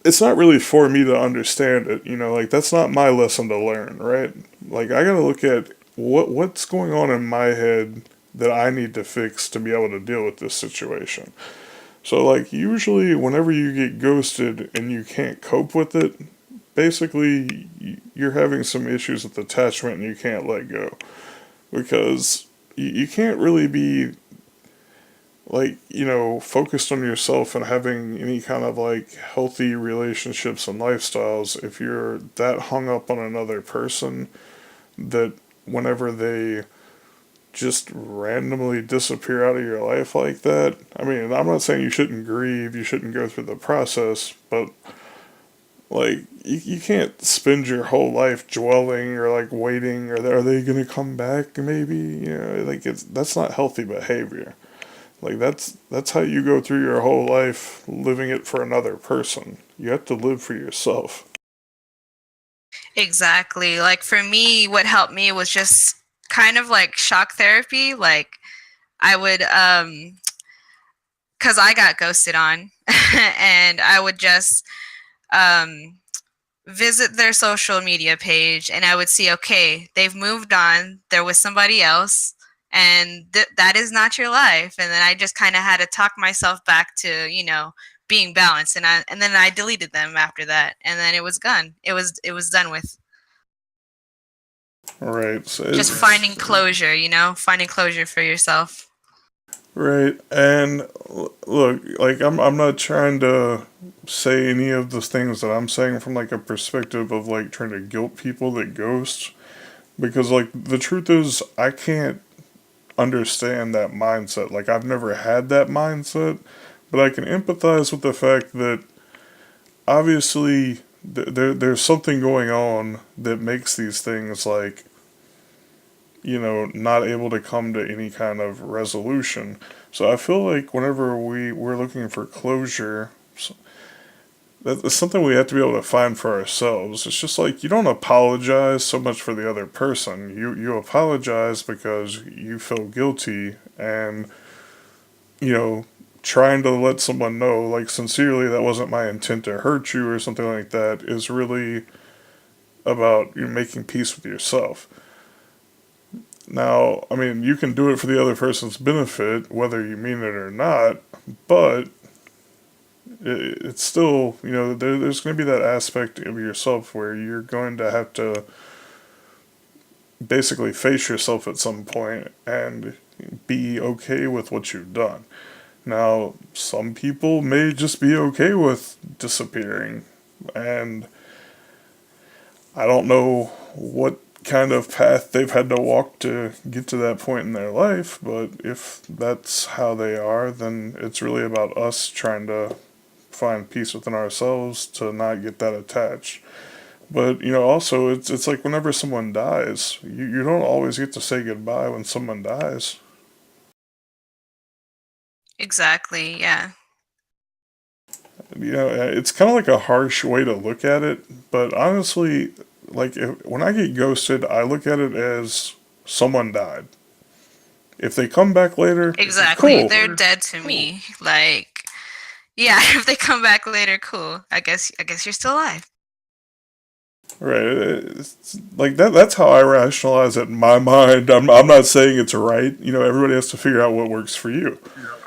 it's not really for me to understand it. Like that's not my lesson to learn, right? Like I gotta look at what's going on in my head that I need to fix to be able to deal with this situation. So like usually whenever you get ghosted and you can't cope with it, basically you're having some issues with attachment and you can't let go because you can't really be like focused on yourself and having any kind of like healthy relationships and lifestyles if you're that hung up on another person that whenever they just randomly disappear out of your life like that. I mean, I'm not saying you shouldn't grieve, you shouldn't go through the process, but like you can't spend your whole life dwelling or like waiting or are they gonna come back maybe, like that's not healthy behavior. Like that's how you go through your whole life living it for another person. You have to live for yourself. Exactly. Like for me, what helped me was just kind of like shock therapy. Like I would cuz I got ghosted on and I would just um visit their social media page and I would see, okay, they've moved on, they're with somebody else, and that is not your life. And then I just kind of had to talk myself back to, being balanced. And then I deleted them after that, and then it was gone. It was done with. Right. So Just finding closure, finding closure for yourself. right. And look, like I'm not trying to say any of the things that I'm saying from like a perspective of like trying to guilt people that ghost, because like the truth is I can't understand that mindset. Like I've never had that mindset, but I can empathize with the fact that obviously there's something going on that makes these things like, not able to come to any kind of resolution. So I feel like whenever we're looking for closure, that's something we have to be able to find for ourselves. It's just like you don't apologize so much for the other person. You apologize because you feel guilty, and you know trying to let someone know like sincerely that wasn't my intent to hurt you or something like that is really about you making peace with yourself. Now, I mean, you can do it for the other person's benefit, whether you mean it or not, but it's still, there's going to be that aspect of yourself where you're going to have to basically face yourself at some point and be okay with what you've done. Now, some people may just be okay with disappearing, and I don't know what kind of path they've had to walk to get to that point in their life, but if that's how they are, then it's really about us trying to find peace within ourselves to not get that attached. But also it's like whenever someone dies, you don't always get to say goodbye when someone dies. Exactly. Yeah. It's kind of like a harsh way to look at it, but honestly, like when I get ghosted, I look at it as someone died. If they come back later, Exactly. cool. They're dead to me. Like, yeah, if they come back later, cool. I guess you're still alive. Right. It's like that's how I rationalize it in my mind. I'm not saying it's right. Everybody has to figure out what works for you.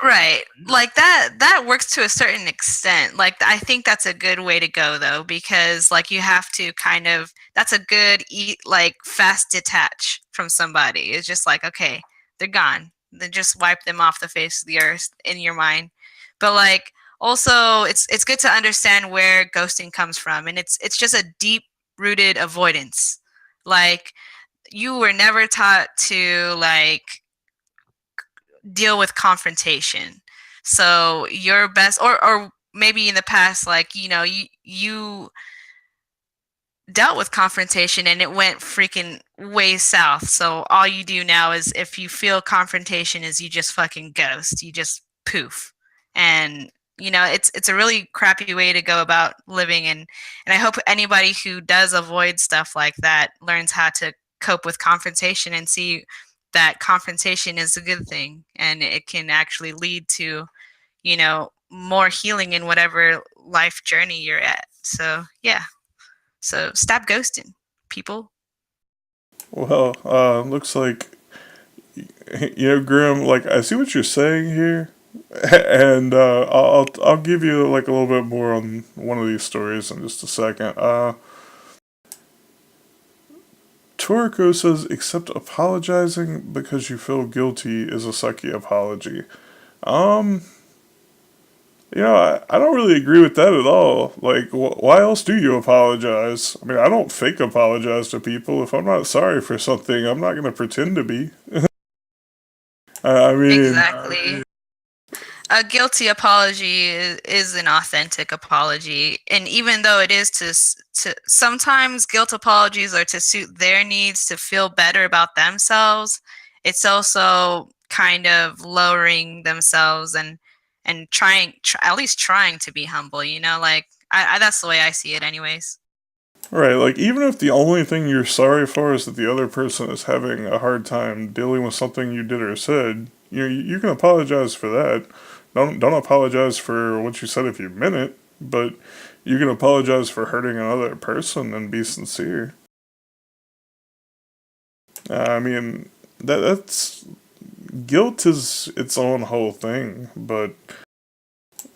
Right. Like that works to a certain extent. Like I think that's a good way to go though because like you have to kind of that's a good like fast detach from somebody. It's just like okay, they're gone. Then just wipe them off the face of the earth in your mind. But like also it's good to understand where ghosting comes from and it's just a deep rooted avoidance. Like you were never taught to like deal with confrontation. So your best or maybe in the past like you dealt with confrontation and it went freaking way south. So all you do now is if you feel confrontation is you just fucking ghost. You just poof. And it's a really crappy way to go about living and I hope anybody who does avoid stuff like that learns how to cope with confrontation and see that confrontation is a good thing and it can actually lead to, more healing in whatever life journey you're at. So, yeah. So stop ghosting people. Well, looks like Grim. Like I see what you're saying here, and I'll give you like a little bit more on one of these stories in just a second. Toriko says, "Except apologizing because you feel guilty is a sucky apology." Um, I don't really agree with that at all. Like, why else do you apologize? I mean, I don't fake apologize to people. If I'm not sorry for something, I'm not going to pretend to be. I mean, Exactly. A guilty apology is an authentic apology, and even though it is to sometimes guilt apologies are to suit their needs to feel better about themselves. It's also kind of lowering themselves and at least trying to be humble. Like I that's the way I see it, anyways. right, like, even if the only thing you're sorry for is that the other person is having a hard time dealing with something you did or said, you can apologize for that. Don't apologize for what you said if you meant it, but you can apologize for hurting another person and be sincere. I mean, that's guilt is its own whole thing, but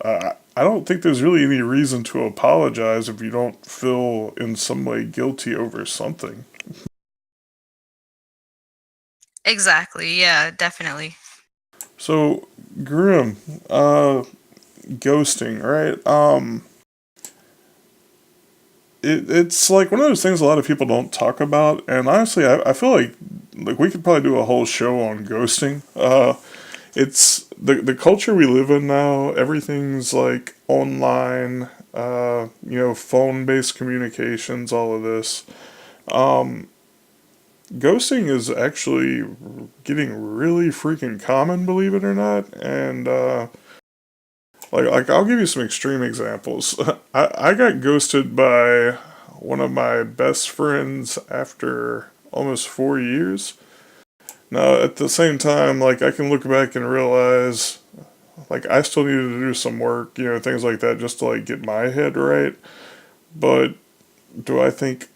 I don't think there's really any reason to apologize if you don't feel in some way guilty over something. Exactly. Yeah, definitely. So, Grim, ghosting, right? It's like one of those things a lot of people don't talk about, and honestly, I feel like we could probably do a whole show on ghosting. It's the culture we live in now. Everything's like online, phone based communications, all of this. Ghosting is actually getting really freaking common, believe it or not. And like I'll give you some extreme examples. I got ghosted by one of my best friends after almost 4 years. Now, at the same time, like I can look back and realize, like I still needed to do some work, things like that, just to like get my head right. But do I think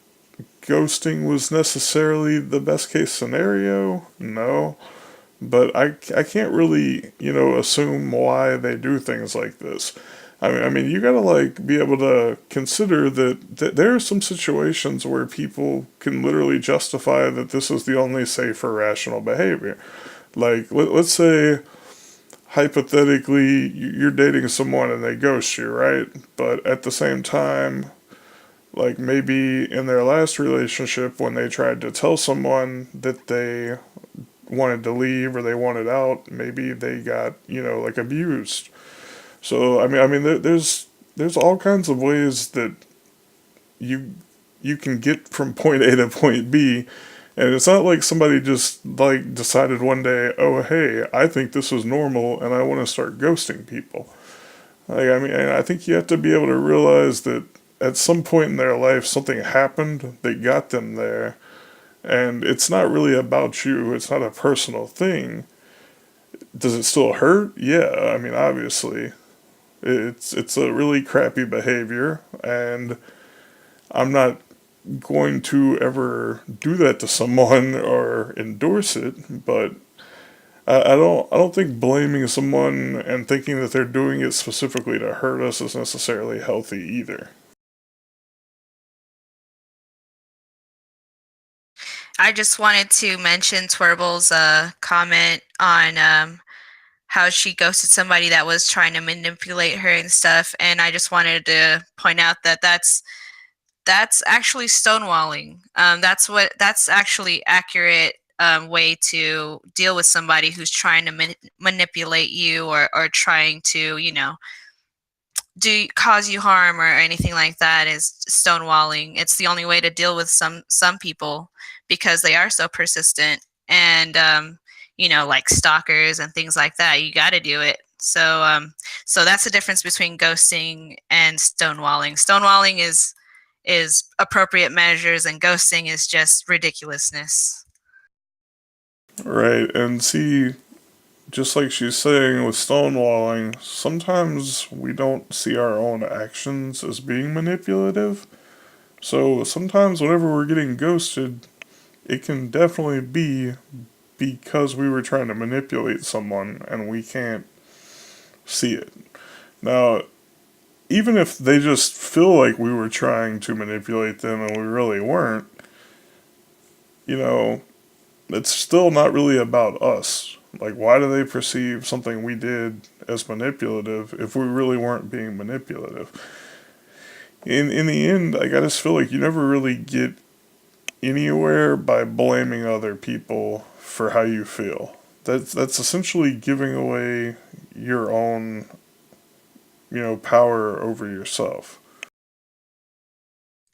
ghosting was necessarily the best case scenario? No. But I can't really, assume why they do things like this. I mean, you gotta like be able to consider that there are some situations where people can literally justify that this is the only safe or rational behavior. Like, let's say hypothetically you're dating someone and they ghost you, right? But at the same time, like maybe in their last relationship when they tried to tell someone that they wanted to leave or they wanted out, maybe they got, like abused. So I mean, there's all kinds of ways that you you can get from point A to point B, and it's not like somebody just like decided one day, oh hey, I think this is normal and I want to start ghosting people. Like I mean, I think you have to be able to realize that at some point in their life something happened that got them there, and it's not really about you. It's not a personal thing. Does it still hurt? Yeah, I mean, obviously, it's a really crappy behavior, and I'm not going to ever do that to someone or endorse it. But I don't think blaming someone and thinking that they're doing it specifically to hurt us is necessarily healthy either. I just wanted to mention Twirble's comment on how she ghosted somebody that was trying to manipulate her and stuff, and I just wanted to point out that that's actually stonewalling. That's actually accurate way to deal with somebody who's trying to manipulate you or trying to do cause you harm or anything like that is stonewalling. It's the only way to deal with some people because they are so persistent and like stalkers and things like that. You got to do it. So that's the difference between ghosting and stonewalling. Stonewalling is appropriate measures and ghosting is just ridiculousness. Right, and see, just like she's saying with stonewalling, sometimes we don't see our own actions as being manipulative. So sometimes whenever we're getting ghosted, it can definitely be because we were trying to manipulate someone and we can't see it. Now, even if they just feel like we were trying to manipulate them and we really weren't, you know, it's still not really about us. Like, why do they perceive something we did as manipulative if we really weren't being manipulative? In the end, I just feel like you never really get anywhere by blaming other people for how you feel. That's essentially giving away your own, power over yourself.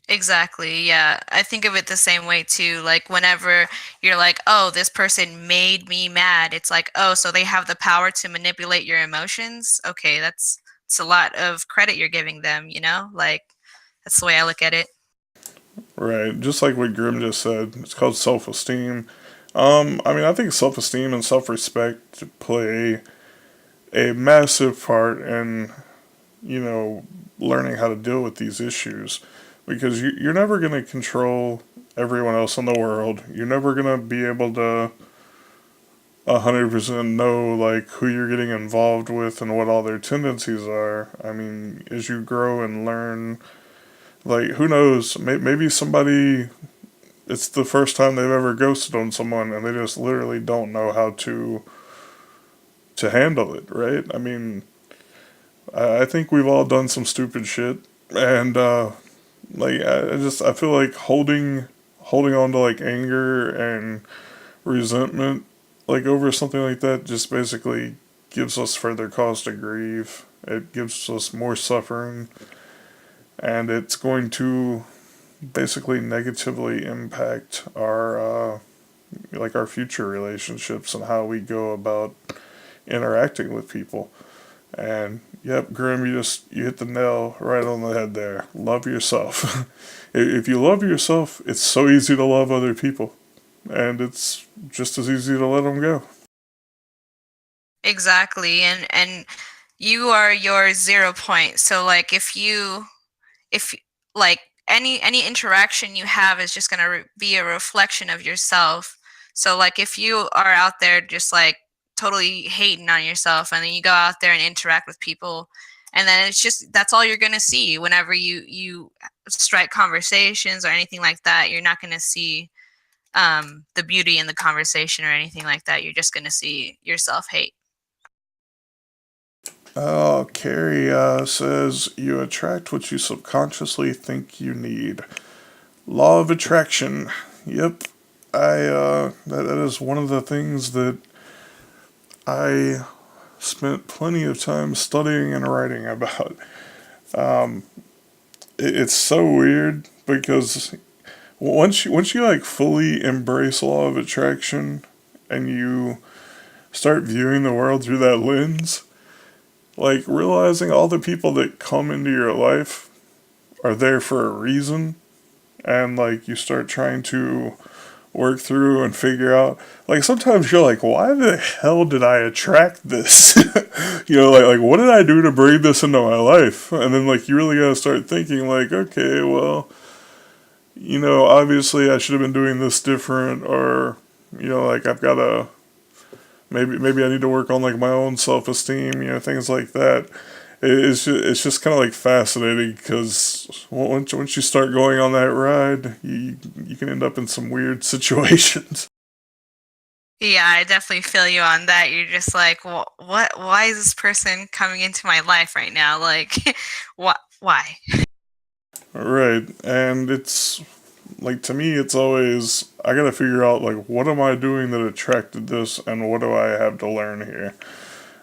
Exactly. Yeah. I think of it the same way too. Like whenever you're like, "Oh, this person made me mad." It's like, "Oh, so they have the power to manipulate your emotions?" Okay, it's a lot of credit you're giving them, you know? Like that's the way I look at it. Right, just like what Grim just said, it's called self-esteem. I mean, I think self-esteem and self-respect play a massive part in, you know, learning how to deal with these issues because you're never going to control everyone else in the world. You're never going to be able to 100% know like who you're getting involved with and what all their tendencies are. I mean, as you grow and learn, like who knows, maybe somebody it's the first time they've ever ghosted on someone, and they just literally don't know how to handle it, right? I mean, I think we've all done some stupid shit, and like I feel like holding on to like anger and resentment, like over something like that, just basically gives us further cause to grieve. It gives us more suffering, and it's going to basically negatively impact our like our future relationships and how we go about interacting with people. And yep, Grim, you hit the nail right on the head there. Love yourself. If you love yourself, it's so easy to love other people, and it's just as easy to let them go. Exactly. And you are your 0 point. So like if like any interaction you have is just going to be a reflection of yourself. So like if you are out there just like totally hating on yourself, and then you go out there and interact with people, and then it's just that's all you're going to see whenever you strike conversations or anything like that. You're not going to see the beauty in the conversation or anything like that. You're just going to see yourself hate. Oh, Carrie says you attract what you subconsciously think you need. Law of attraction. Yep, that is one of the things that I spent plenty of time studying and writing about. It's so weird because once you like fully embrace law of attraction and you start viewing the world through that lens, like realizing all the people that come into your life are there for a reason, and like you start trying to work through and figure out, like sometimes you're like, why the hell did I attract this? Like what did I do to bring this into my life? And then like you really gotta start thinking like, okay, well, obviously I should have been doing this different, or like I've got to maybe I need to work on like my own self esteem, things like that. It's just kind of like fascinating because once you start going on that ride, you can end up in some weird situations. Yeah, I definitely feel you on that. You're just like, what? Why is this person coming into my life right now? Like, what? Why? Right, and it's like to me, it's always I gotta figure out like what am I doing that attracted this, and what do I have to learn here.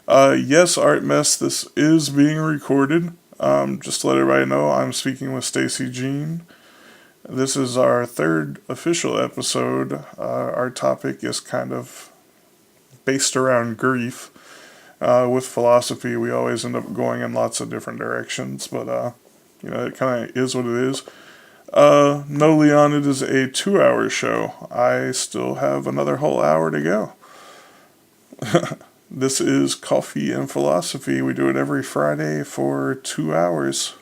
Yes, Art Mess, this is being recorded. Just to let everybody know, I'm speaking with Stacey Jean. This is our third official episode. Our topic is kind of based around grief. With philosophy, we always end up going in lots of different directions, but it kind of is what it is. No, Leon, it is a 2 hour show. I still have another whole hour to go. This is Coffee and Philosophy. We do it every Friday for 2 hours.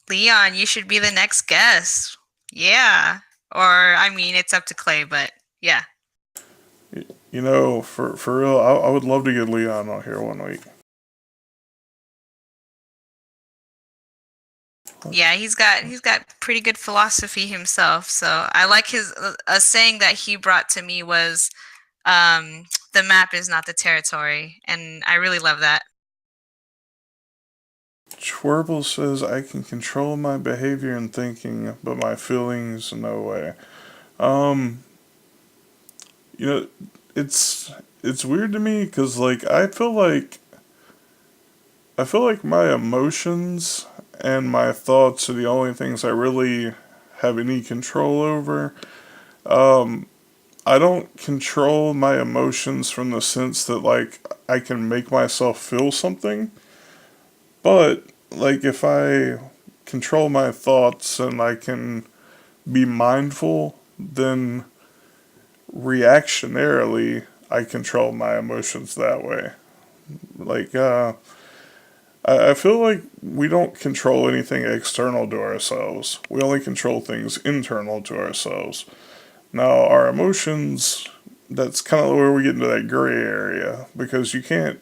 Leon, you should be the next guest. Yeah. Or I mean, it's up to Clay, but yeah. For real, I would love to get Leon on here one week. Yeah, he's got pretty good philosophy himself. So I like his a saying that he brought to me was, "The map is not the territory," and I really love that. Schwerble says I can control my behavior and thinking, but my feelings, no way. Um, you know, it's weird to me because like I feel like my emotions and my thoughts are the only things I really have any control over. Um, I don't control my emotions from the sense that like I can make myself feel something, but like if I control my thoughts and I can be mindful, then reactionarily I control my emotions that way. Like I feel like we don't control anything external to ourselves. We only control things internal to ourselves. Now, our emotions, that's kind of where we get into that gray area because you can't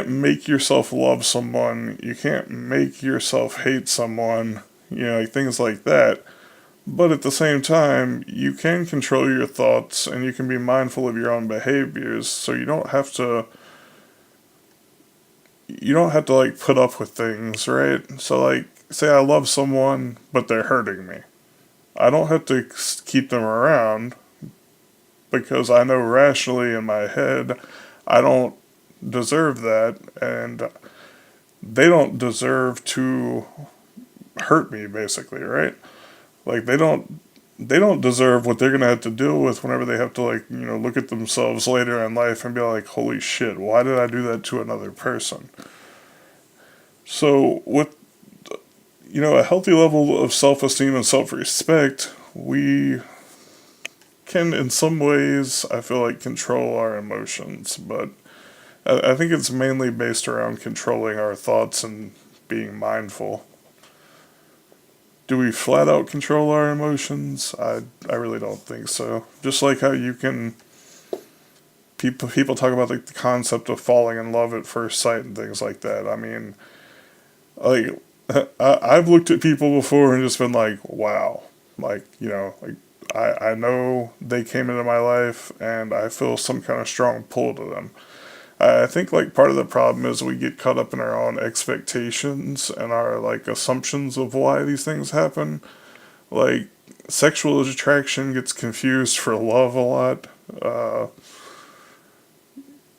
make yourself love someone, you can't make yourself hate someone, like things like that. But at the same time, you can control your thoughts and you can be mindful of your own behaviors, so you don't have to like put up with things, right? So like say I love someone but they're hurting me. I don't have to keep them around because I know rationally in my head I don't deserve that and they don't deserve to hurt me basically, right? Like they don't deserve what they're gonna have to deal with whenever they have to like look at themselves later in life and be like, holy shit, why did I do that to another person? So with a healthy level of self-esteem and self-respect, we can in some ways I feel like control our emotions, but I think it's mainly based around controlling our thoughts and being mindful. Do we flat out control our emotions? I really don't think so. Just like how you can people talk about like the concept of falling in love at first sight and things like that. I mean, like I've looked at people before and just been like, wow, like like I know they came into my life and I feel some kind of strong pull to them. I think like part of the problem is we get caught up in our own expectations and our like assumptions of why these things happen. Like sexual attraction gets confused for love a lot. Uh,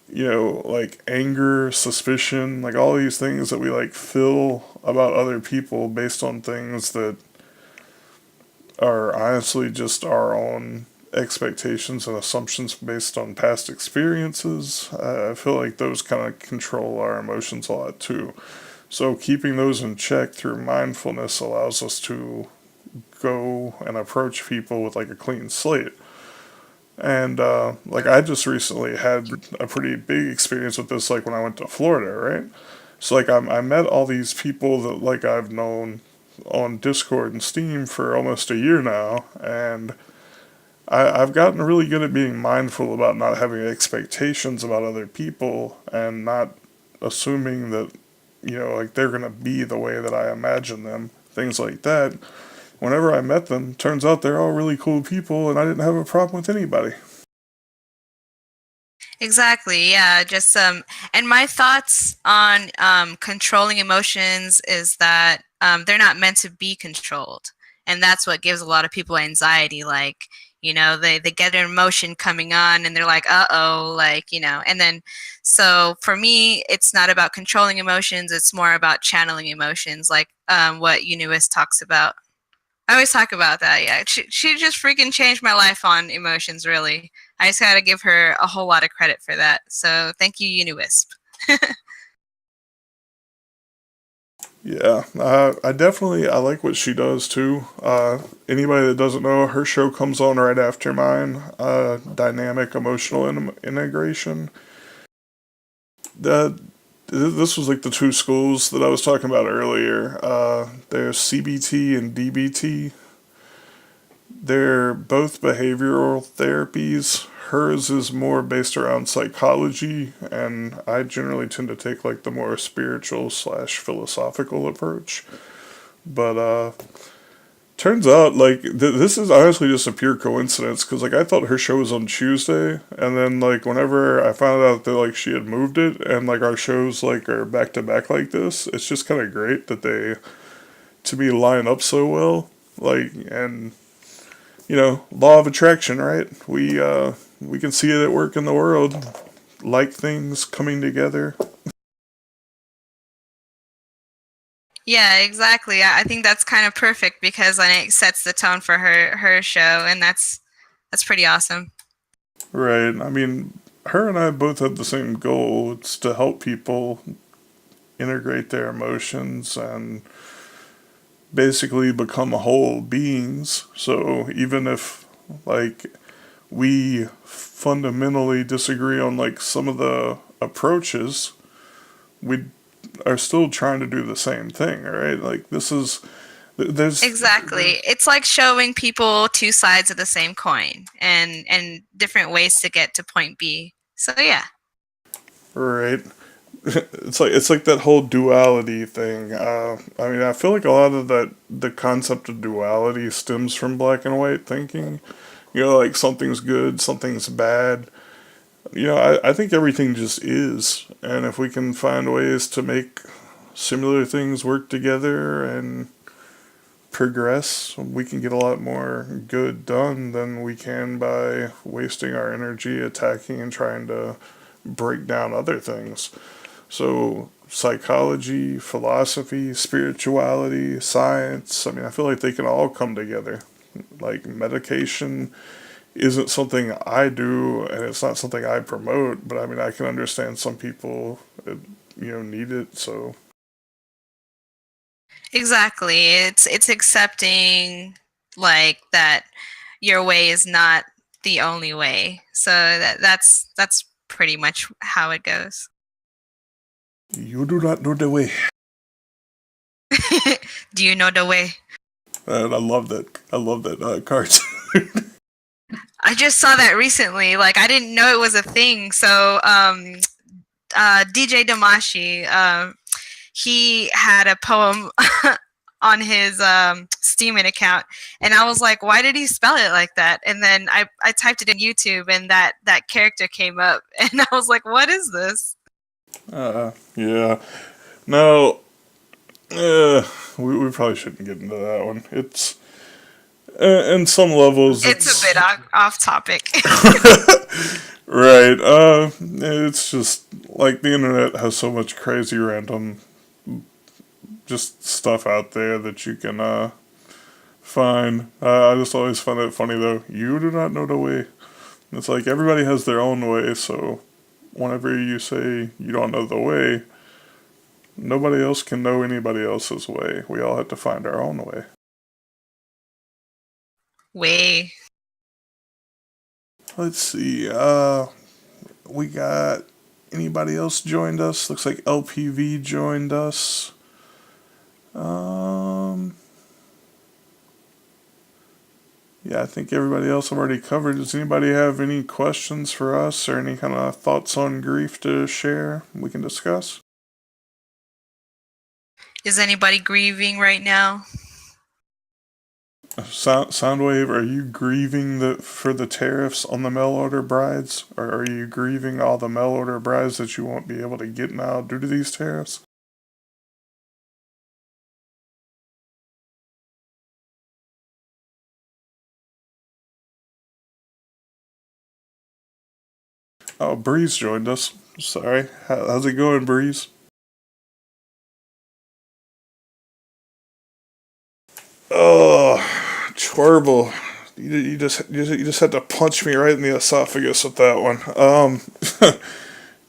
like anger, suspicion, like all these things that we like feel about other people based on things that are honestly just our own expectations and assumptions based on past experiences. I feel like those kind of control our emotions a lot too. So keeping those in check through mindfulness allows us to go and approach people with like a clean slate. And like I just recently had a pretty big experience with this, like when I went to Florida, right? So like I met all these people that like I've known on Discord and Steam for almost a year now, and I've gotten really good at being mindful about not having expectations about other people and not assuming that like they're gonna be the way that I imagine them, things like that. Whenever I met them, turns out they're all really cool people, and I didn't have a problem with anybody. Exactly. Yeah. Just and my thoughts on controlling emotions is that they're not meant to be controlled, and that's what gives a lot of people anxiety. Like, they get an emotion coming on, and they're like, "Uh oh," like, and then so for me, it's not about controlling emotions. It's more about channeling emotions, like what Unuis talks about. I always talk about that. Yeah, she just freaking changed my life on emotions. Really, I just gotta give her a whole lot of credit for that. So thank you, Uniwisp. Yeah, I like what she does too. Anybody that doesn't know, her show comes on right after mine. Dynamic emotional integration. That this was like the two schools that I was talking about earlier. There's CBT and DBT. They're both behavioral therapies. Hers is more based around psychology, and I generally tend to take like the more spiritual slash philosophical approach. But turns out like this is honestly just a pure coincidence because like I thought her show was on Tuesday, and then like whenever I found out that like she had moved it, and like our shows like are back to back like this, it's just kind of great that they to me line up so well. Like and law of attraction, right? We can see it at work in the world, like things coming together. Yeah, exactly. I think that's kind of perfect because then it sets the tone for her show, and that's pretty awesome. Right. I mean, her and I both have the same goal. It's to help people integrate their emotions and basically become whole beings. So even if like we fundamentally disagree on like some of the approaches, we are still trying to do the same thing, right? Like this is there's Exactly. It's like showing people two sides of the same coin and different ways to get to point B. So yeah. right. it's like that whole duality thing. I mean, I feel like a lot of that the concept of duality stems from black and white thinking. You know, like something's good, something's bad. You know, I think everything just is, and if we can find ways to make similar things work together and progress, we can get a lot more good done than we can by wasting our energy attacking and trying to break down other things. So, psychology, philosophy, spirituality, science, I mean, I feel like they can all come together. Like, medication isn't something I do, and it's not something I promote, but I mean, I can understand some people, need it, so. Exactly. It's accepting like that your way is not the only way. So that's pretty much how it goes. You do not know the way. Do you know the way? And I love that. I love that cartoon. I just saw that recently. Like I didn't know it was a thing. So DJ Damashi, he had a poem on his Steemit account, and I was like, why did he spell it like that? And then I typed it in YouTube, and that character came up, and I was like, what is this? Yeah. No, uh, we probably shouldn't get into that one. It's, in some levels, It's a it's, bit off topic. right. It's just, like, the internet has so much crazy random, just stuff out there that you can, find. I just always find it funny, though. You do not know the way. It's like everybody has their own way, so whenever you say you don't know the way, nobody else can know anybody else's way. We all have to find our own way. Way. Let's see. We got anybody else joined us? Looks like LPV joined us. Um, yeah, I think everybody else I've already covered. Does anybody have any questions for us or any kind of thoughts on grief to share we can discuss? Is anybody grieving right now? Soundwave, are you grieving for the tariffs on the mail order brides? Or are you grieving all the mail order brides that you won't be able to get now due to these tariffs? Oh, Breeze joined us. Sorry. How's it going, Breeze? Oh, Chorble. You just had to punch me right in the esophagus with that one.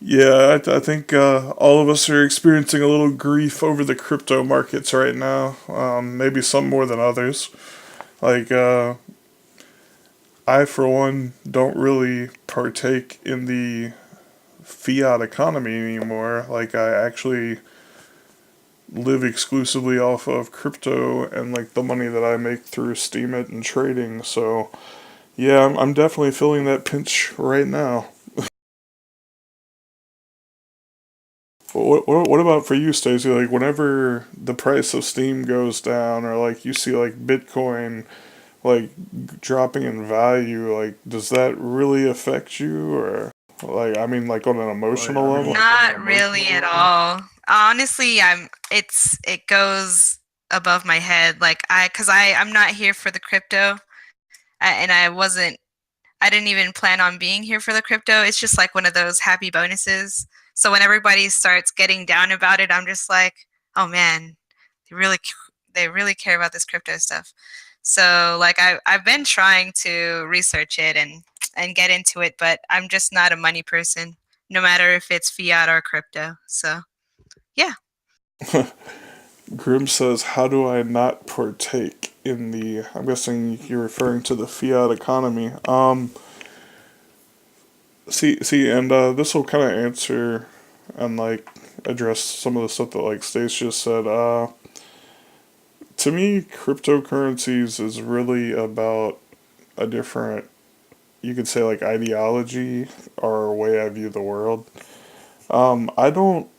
Yeah, I think all of us are experiencing a little grief over the crypto markets right now. Maybe some more than others. Like, I, for one, don't really partake in the fiat economy anymore. Like, I actually live exclusively off of crypto and, like, the money that I make through Steemit and trading. So, yeah, I'm definitely feeling that pinch right now. What about for you, Stacey? Like, whenever the price of Steam goes down, or like you see like Bitcoin like dropping in value, like does that really affect you, or like I mean like on an emotional level? Not really at all. Honestly, it goes above my head. Like cuz I'm not here for the crypto. And I didn't even plan on being here for the crypto. It's just like one of those happy bonuses. So when everybody starts getting down about it, I'm just like, "Oh man, they really they really care about this crypto stuff." So like I've been trying to research it and get into it, but I'm just not a money person, no matter if it's fiat or crypto. So, yeah. Grim says, "How do I not partake in the?" I'm guessing you're referring to the fiat economy. See, and this will kind of answer and like address some of the stuff that like Stace just said. To me, cryptocurrencies is really about a different, you could say like ideology or way I view the world. I don't.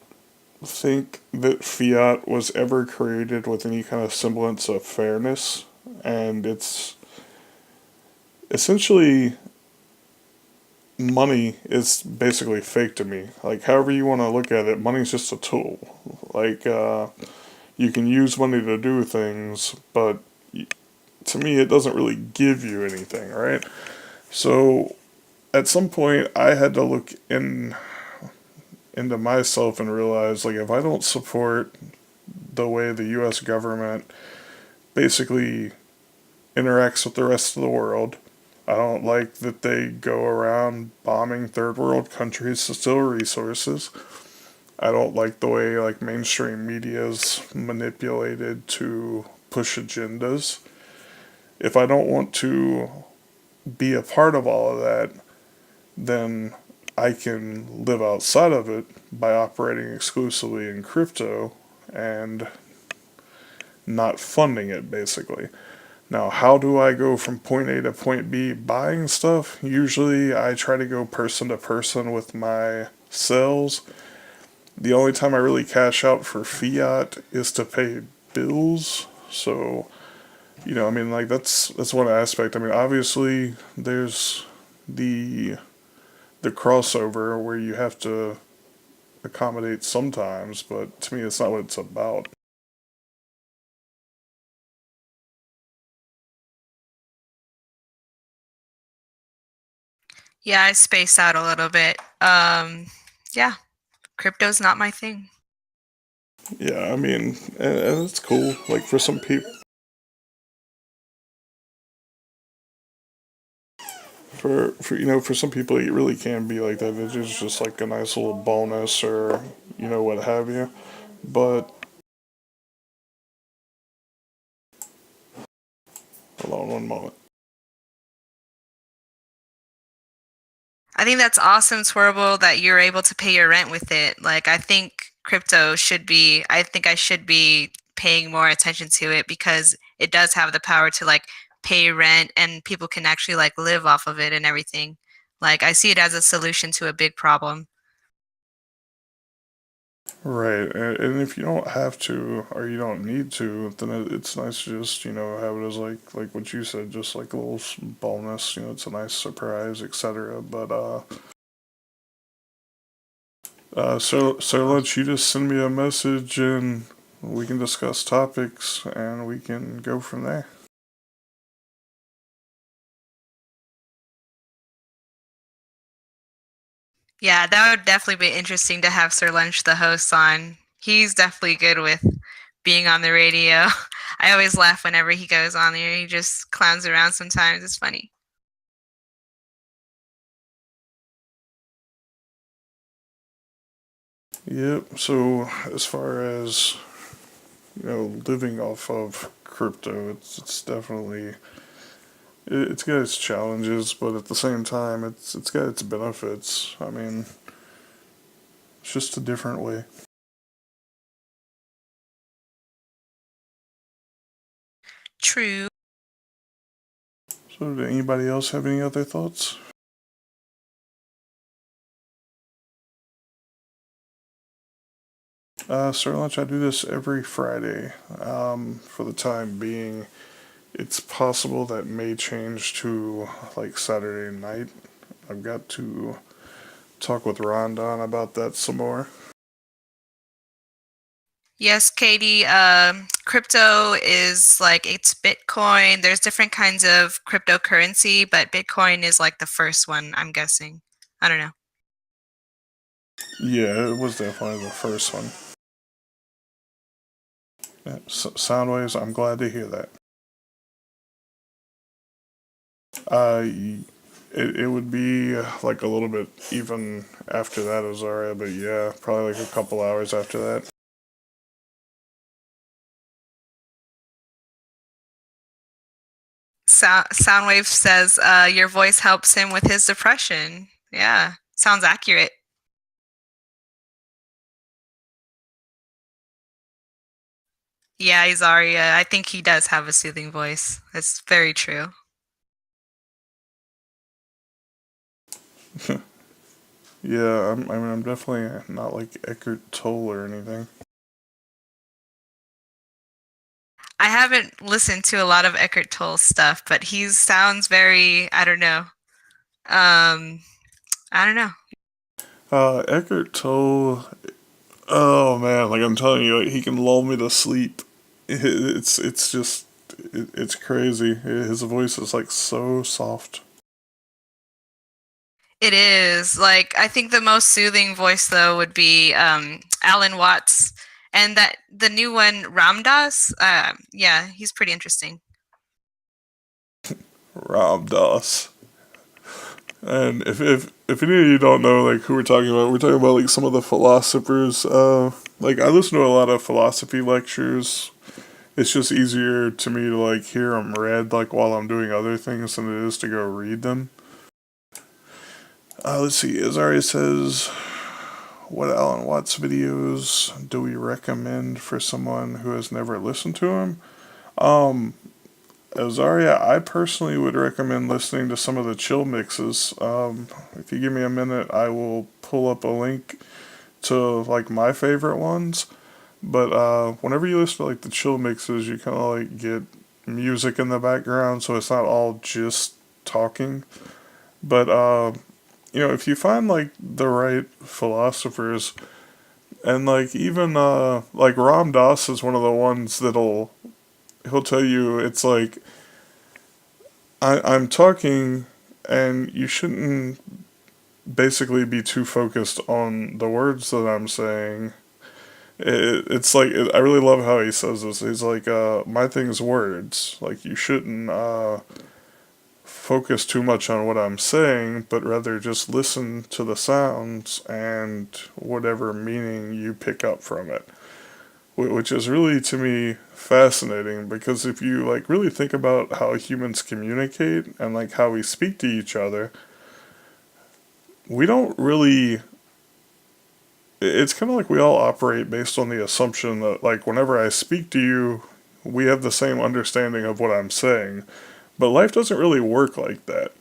think that fiat was ever created with any kind of semblance of fairness, and it's essentially money is basically fake to me. Like, however you want to look at it, money's just a tool. Like, you can use money to do things, but to me, it doesn't really give you anything, right? So, at some point, I had to look into myself and realize, like, if I don't support the way the U.S. government basically interacts with the rest of the world, I don't like that they go around bombing third world countries to steal resources. I don't like the way like mainstream media is manipulated to push agendas. If I don't want to be a part of all of that, then I can live outside of it by operating exclusively in crypto and not funding it basically. Now, how do I go from point A to point B buying stuff? Usually I try to go person to person with my sales. The only time I really cash out for fiat is to pay bills. So, I mean, like that's one aspect. I mean, obviously there's the the crossover where you have to accommodate sometimes, but to me, it's not what it's about. Yeah, I space out a little bit. Yeah, crypto's not my thing. Yeah, I mean, and it's cool. Like for some people, it really can be like that. It is just like a nice little bonus or what have you. But hold on one moment. I think that's awesome, Swerble, that you're able to pay your rent with it. Like, I think I think I should be paying more attention to it because it does have the power to like pay rent and people can actually like live off of it and everything. Like, I see it as a solution to a big problem. Right, and if you don't have to or you don't need to, then it's nice to just have it as like what you said, just like a little bonus. It's a nice surprise, etc. But so let you just send me a message and we can discuss topics and we can go from there. Yeah, that would definitely be interesting to have Sir Lunch, the host, on. He's definitely good with being on the radio. I always laugh whenever he goes on there. He just clowns around sometimes. It's funny. Yep. So as far as living off of crypto, it's definitely it's got its challenges, but at the same time, it's got its benefits. I mean, it's just a different way. True. So, did anybody else have any other thoughts? Sir Lunch, I do this every Friday. For the time being, it's possible that may change to like Saturday night. I've got to talk with Rondon about that some more. Yes, Katie. Crypto is like it's Bitcoin. There's different kinds of cryptocurrency, but Bitcoin is like the first one, I'm guessing. I don't know. Yeah, it was definitely the first one. Yeah, Soundwaves, I'm glad to hear that. Uh, it would be like a little bit even after that is alright, but yeah, probably like a couple hours after that. Soundwave says your voice helps him with his depression. Yeah, sounds accurate. Yeah, Izaria. I think he does have a soothing voice. It's very true. Yeah, I mean, I'm definitely not like Eckhart Tolle or anything. I haven't listened to a lot of Eckhart Tolle stuff, but he sounds very, I don't know. Um, I don't know. Eckhart Tolle. Oh man, like I'm telling you, like, he can lull me to sleep. It's just it's crazy. His voice is like so soft. It is. Like I think the most soothing voice though would be Alan Watts, and that the new one Ram Dass. Yeah, he's pretty interesting. Ram Dass. And if any of you don't know like who we're talking about like some of the philosophers. Like I listen to a lot of philosophy lectures. It's just easier to me to like hear them read like while I'm doing other things than it is to go read them. Let's see. Azaria says, "What Alan Watts videos do we recommend for someone who has never listened to him?" Um, Azaria, I personally would recommend listening to some of the chill mixes. If you give me a minute, I will pull up a link to like my favorite ones. But whenever you listen to like the chill mixes, you kind of like get music in the background, so it's not all just talking. But if you find like the right philosophers, and like even like Ram Dass is one of the ones he'll tell you it's like I'm talking, and you shouldn't basically be too focused on the words that I'm saying. It's like I really love how he says this. He's like, my thing's words. Like you shouldn't focus too much on what I'm saying, but rather just listen to the sounds and whatever meaning you pick up from it. Which is really to me fascinating because if you like really think about how humans communicate and like how we speak to each other, we don't really. It's kind of like we all operate based on the assumption that like whenever I speak to you, we have the same understanding of what I'm saying. But life doesn't really work like that.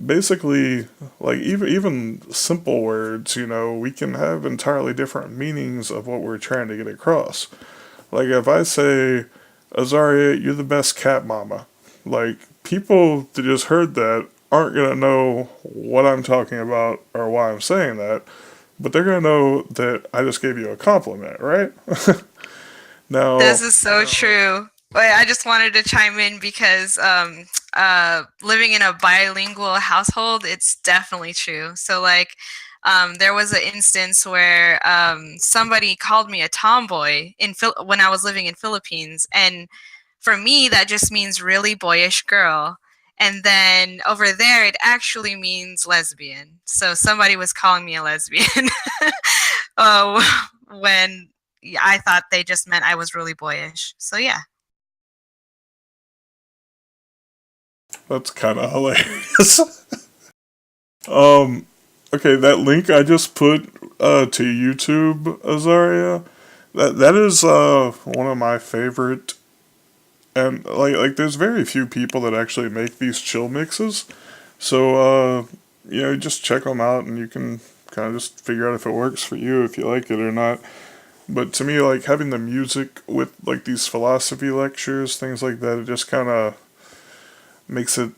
Basically, like even simple words, we can have entirely different meanings of what we're trying to get across. Like if I say, Azaria, you're the best cat mama, like people that just heard that aren't gonna know what I'm talking about or why I'm saying that, but they're gonna know that I just gave you a compliment, right? This Now, is so true. Wait, I just wanted to chime in because living in a bilingual household, it's definitely true. So like there was an instance where somebody called me a tomboy when I was living in Philippines, and for me that just means really boyish girl. And then over there, it actually means lesbian. So somebody was calling me a lesbian. uh, when I thought they just meant I was really boyish. So yeah. that's kind of hilarious. um, okay, that link I just put to YouTube, Azaria, that is one of my favorite. And like there's very few people that actually make these chill mixes. So just check them out and you can kind of just figure out if it works for you, if you like it or not. But to me, like having the music with like these philosophy lectures, things like that, it just kind of makes it,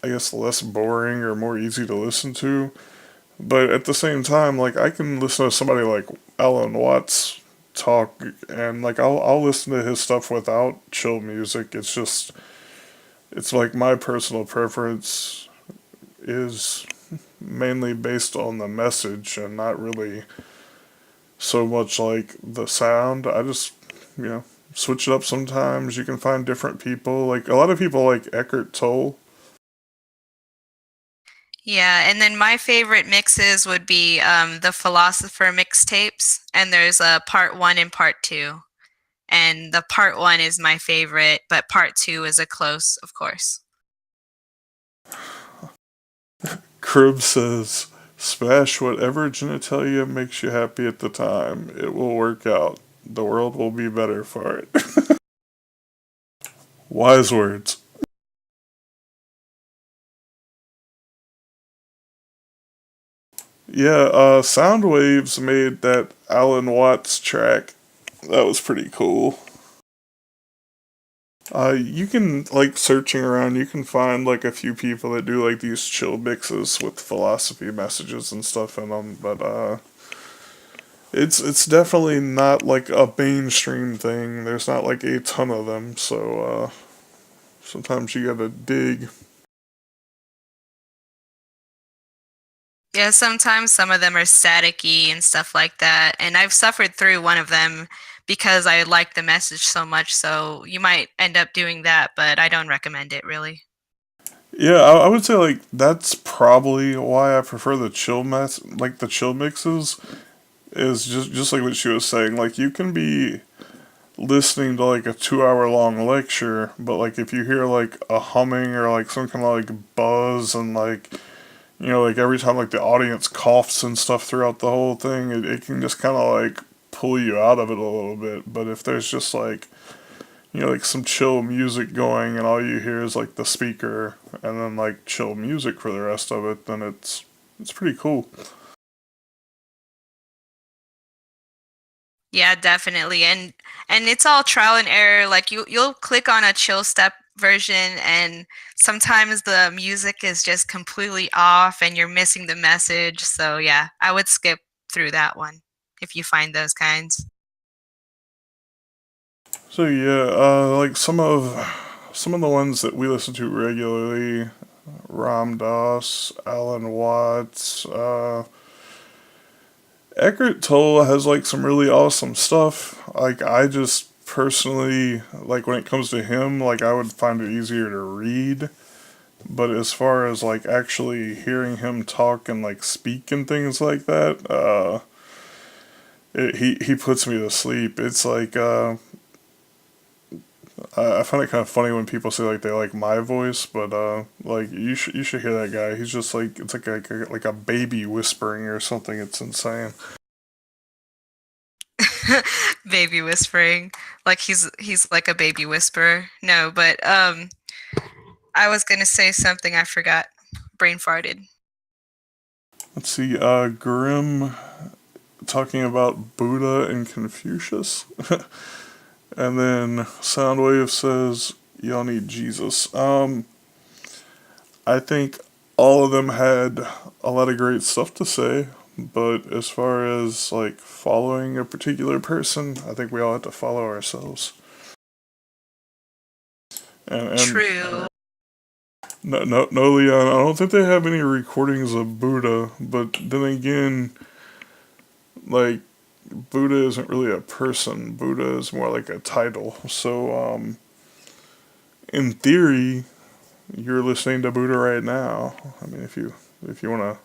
I guess, less boring or more easy to listen to. But at the same time, like I can listen to somebody like Alan Watts talk, and like I'll listen to his stuff without chill music. It's like my personal preference is mainly based on the message and not really so much like the sound. I just, you know, switch it up sometimes. You can find different people. Like a lot of people like Eckhart Tolle. Yeah, and then my favorite mixes would be the philosopher mixtapes, and there's a part one and part two. And the part one is my favorite, but part two is a close, of course. Crib says, smash whatever genitalia makes you happy at the time. It will work out. The world will be better for it. Wise words. Yeah, Soundwaves made that Alan Watts track. That was pretty cool. You can, like, searching around, you can find, like, a few people that do, like, these chill mixes with philosophy messages and stuff in them, but, it's definitely not, like, a mainstream thing. There's not, like, a ton of them, so, sometimes you gotta dig. Yeah, sometimes some of them are staticky and stuff like that. And I've suffered through one of them because I like the message so much. So you might end up doing that, but I don't recommend it really. Yeah, I would say, like, that's probably why I prefer the chill mess, like, the chill mixes, is just like what she was saying. Like, you can be listening to like a 2 hour long lecture, but like if you hear like a humming or like some kind of like buzz and like like every time like the audience coughs and stuff throughout the whole thing, it can just kind of like pull you out of it a little bit. But if there's just like like some chill music going and all you hear is like the speaker and then like chill music for the rest of it, then it's pretty cool. Yeah, definitely. And it's all trial and error. Like you'll click on a chill step version and sometimes the music is just completely off and you're missing the message. So yeah, I would skip through that one if you find those kinds. So yeah, like some of the ones that we listen to regularly, Ram Dass, Alan Watts, Eckhart Tolle has like some really awesome stuff. Like I just personally like when it comes to him, like I would find it easier to read. But as far as like actually hearing him talk and like speak and things like that, he puts me to sleep. It's like I find it kind of funny when people say like they like my voice, but like you should hear that guy. He's just like it's like a baby whispering or something. It's insane. Baby whispering. Like he's like a baby whisperer. No, but I was gonna say something I forgot. Brain farted. Let's see. Grim talking about Buddha and Confucius, and then Soundwave says y'all need Jesus. I think all of them had a lot of great stuff to say, but as far as like following a particular person, I think we all have to follow ourselves. And True. no, Leon, I don't think they have any recordings of Buddha, but then again, like Buddha isn't really a person. Buddha is more like a title. So, in theory, you're listening to Buddha right now. I mean, if you want to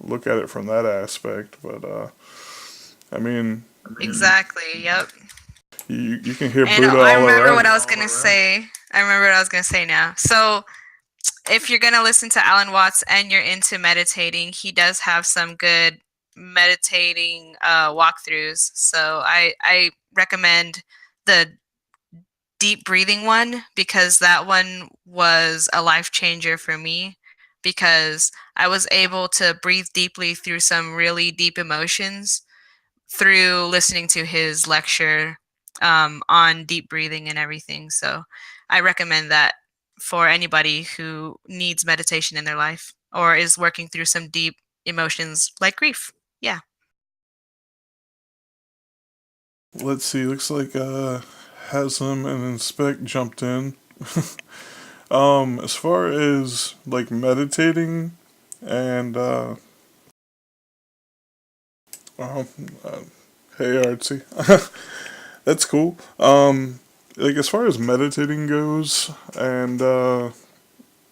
look at it from that aspect, but I mean, Exactly. Yep. you can hear And Buddha I all remember what around. I was gonna say. I remember what I was gonna say now. So if you're gonna listen to Alan Watts and you're into meditating, he does have some good meditating walkthroughs. So I recommend the deep breathing one because that one was a life changer for me because I was able to breathe deeply through some really deep emotions through listening to his lecture on deep breathing and everything. So I recommend that for anybody who needs meditation in their life or is working through some deep emotions like grief. Yeah. Let's see. Looks like Haslam and Inspect jumped in. As far as like meditating and um, uh hey Artsy, that's cool. Like as far as meditating goes and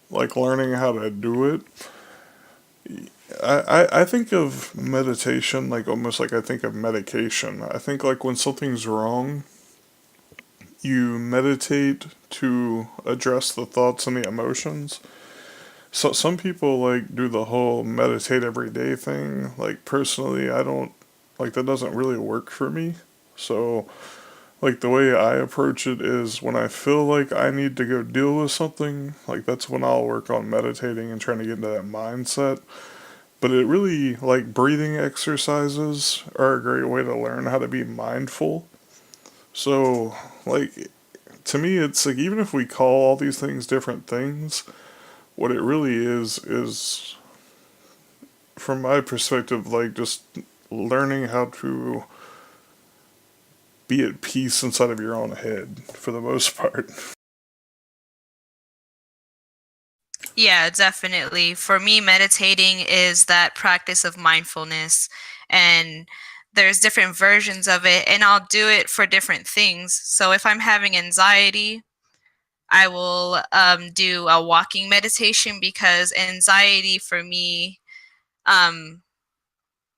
like learning how to do it, I think of meditation like almost like I think of medication. I think like when something's wrong, you meditate to address the thoughts and the emotions. So some people like do the whole meditate every day thing. Like personally, I don't like that doesn't really work for me. So like the way I approach it is when I feel like I need to go deal with something, like that's when I'll work on meditating and trying to get into that mindset. But it really, like, breathing exercises are a great way to learn how to be mindful. So, like, to me, it's like even if we call all these things different things, what it really is from my perspective, like just learning how to be at peace inside of your own head for the most part. Yeah, definitely. For me, meditating is that practice of mindfulness, and there's different versions of it, and I'll do it for different things. So if I'm having anxiety, I will do a walking meditation because anxiety for me, um,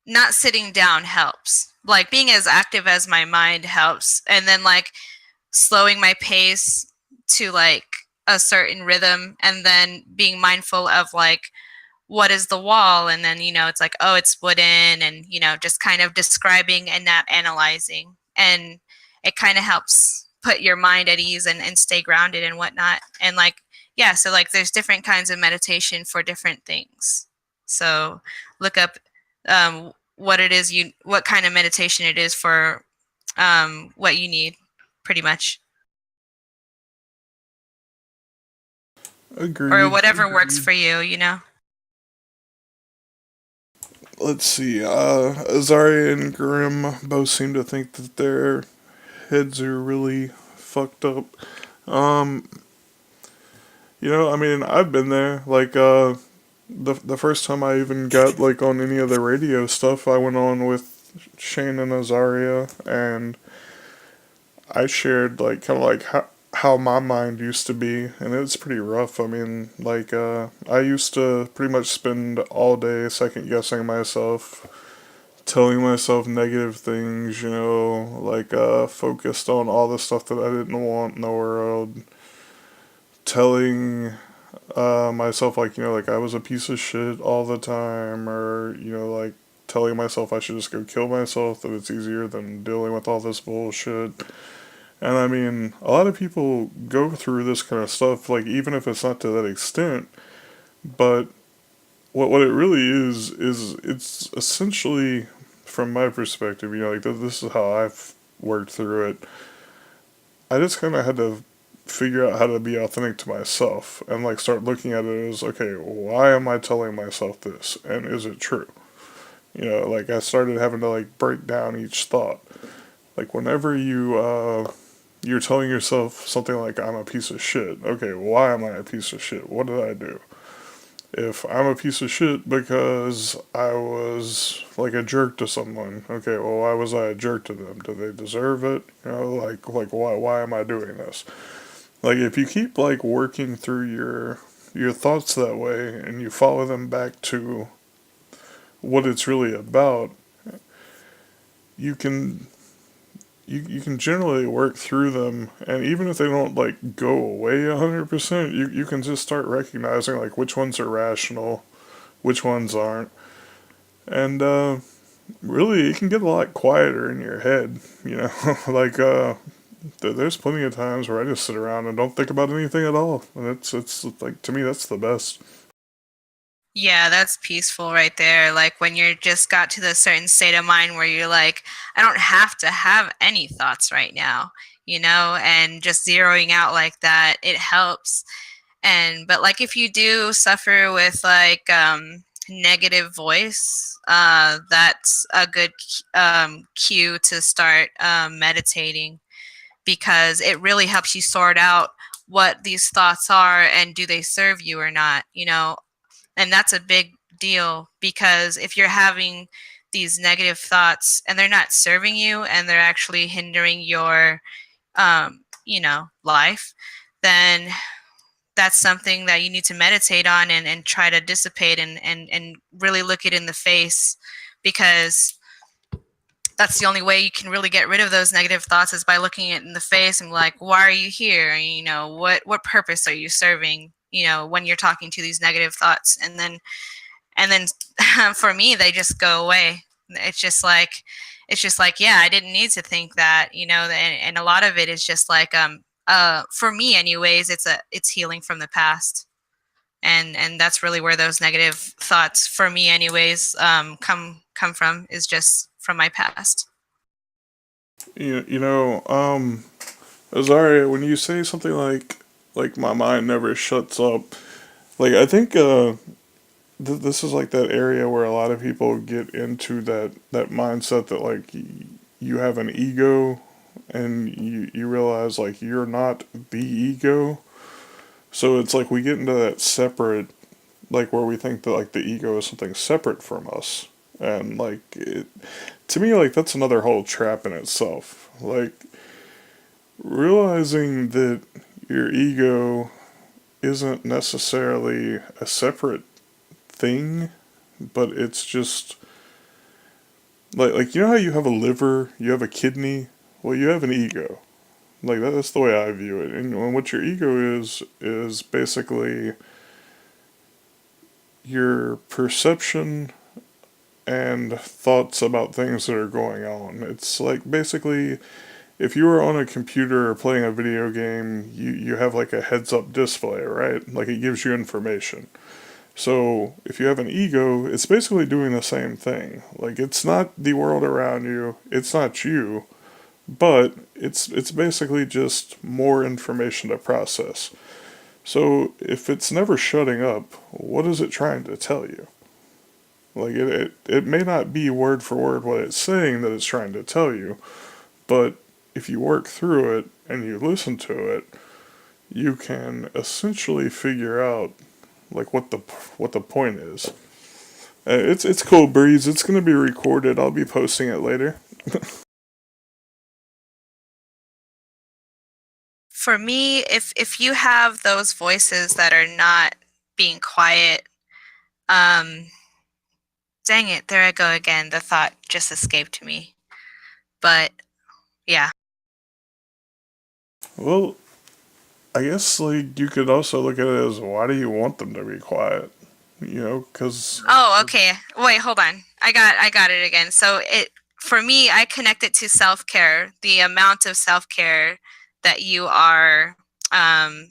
not sitting down helps. Like being as active as my mind helps, and then like slowing my pace to like a certain rhythm, and then being mindful of like what is the wall, and then it's like, oh, it's wooden, and just kind of describing and not analyzing, and it kind of helps put your mind at ease and stay grounded and whatnot. And like, yeah, so like there's different kinds of meditation for different things. So look up what kind of meditation it is for what you need, pretty much, or Agreed. whatever works for you. Let's see. Azaria and Grim both seem to think that their heads are really fucked up. Um, I mean, I've been there. Like, the first time I even got like on any of the radio stuff, I went on with Shane and Azaria, and I shared like kind of like how my mind used to be, and it's pretty rough. I mean, like I used to pretty much spend all day second guessing myself, telling myself negative things, like focused on all the stuff that I didn't want in the world, telling myself like like I was a piece of shit all the time, or like telling myself I should just go kill myself, that it's easier than dealing with all this bullshit. And I mean, a lot of people go through this kind of stuff, like even if it's not to that extent. But what it really is it's essentially, from my perspective, like this is how I've worked through it. I just kind of had to figure out how to be authentic to myself and like start looking at it as, okay, why am I telling myself this, and is it true? Like I started having to like break down each thought. Like whenever you're telling yourself something like I'm a piece of shit. Okay, why am I a piece of shit? What did I do? If I'm a piece of shit because I was like a jerk to someone, okay, well, why was I a jerk to them? Do they deserve it? Like why am I doing this? Like if you keep like working through your thoughts that way and you follow them back to what it's really about, you can you can generally work through them, and even if they don't like go away 100%, you can just start recognizing like which ones are rational, which ones aren't. And really it can get a lot quieter in your head, like there's plenty of times where I just sit around and don't think about anything at all, and it's like, to me, that's the best. Yeah, that's peaceful right there. Like when you're just got to the certain state of mind where you're like, I don't have to have any thoughts right now, and just zeroing out like that, it helps. And but like if you do suffer with like negative voice, that's a good cue to start meditating, because it really helps you sort out what these thoughts are and do they serve you or not. And that's a big deal, because if you're having these negative thoughts and they're not serving you and they're actually hindering your life, then that's something that you need to meditate on and try to dissipate and really look it in the face, because that's the only way you can really get rid of those negative thoughts, is by looking it in the face and like, why are you here? What purpose are you serving, when you're talking to these negative thoughts? And then for me, they just go away. It's just like yeah, I didn't need to think that, and a lot of it is just like for me anyways, it's healing from the past. and that's really where those negative thoughts, for me anyways, come from, is just from my past. You know, Azaria, when you say something like my mind never shuts up, like I think this is like that area where a lot of people get into that mindset that like you have an ego and you realize like you're not the ego. So it's like we get into that separate, like where we think that like the ego is something separate from us. And like to me, like that's another whole trap in itself. Like realizing that your ego isn't necessarily a separate thing, but it's just like you know how you have a liver, you have a kidney, well you have an ego. Like that's the way I view it. And what your ego is basically your perception and thoughts about things that are going on. It's like basically if you were on a computer or playing a video game, you have like a heads up display, right? Like it gives you information. So if you have an ego, it's basically doing the same thing. Like it's not the world around you, it's not you, but it's basically just more information to process. So if it's never shutting up, what is it trying to tell you? Like it may not be word for word what it's saying that it's trying to tell you, but if you work through it and you listen to it, you can essentially figure out like what the point is. It's cool breeze. It's gonna be recorded. I'll be posting it later. For me, if you have those voices that are not being quiet, um dang it, there I go again. The thought just escaped me. But yeah. Well, I guess like you could also look at it as why do you want them to be quiet? You know, because Oh, okay. Wait, hold on. I got it again. So it, for me, I connect it to self-care, the amount of self-care that you are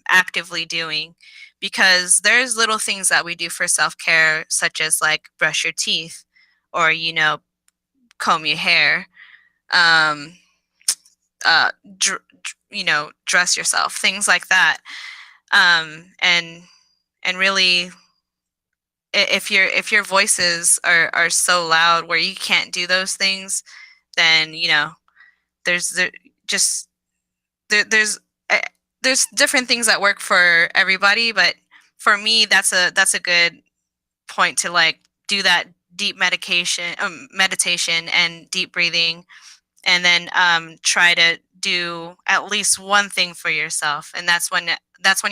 actively doing, because there's little things that we do for self-care, such as like brush your teeth, or comb your hair, um, uh, dress yourself, things like that, and really, if your voices are so loud where you can't do those things, then there's there just there's uh, there's different things that work for everybody, but for me that's a good point to like do that deep meditation and deep breathing, and then try to do at least one thing for yourself, and that's when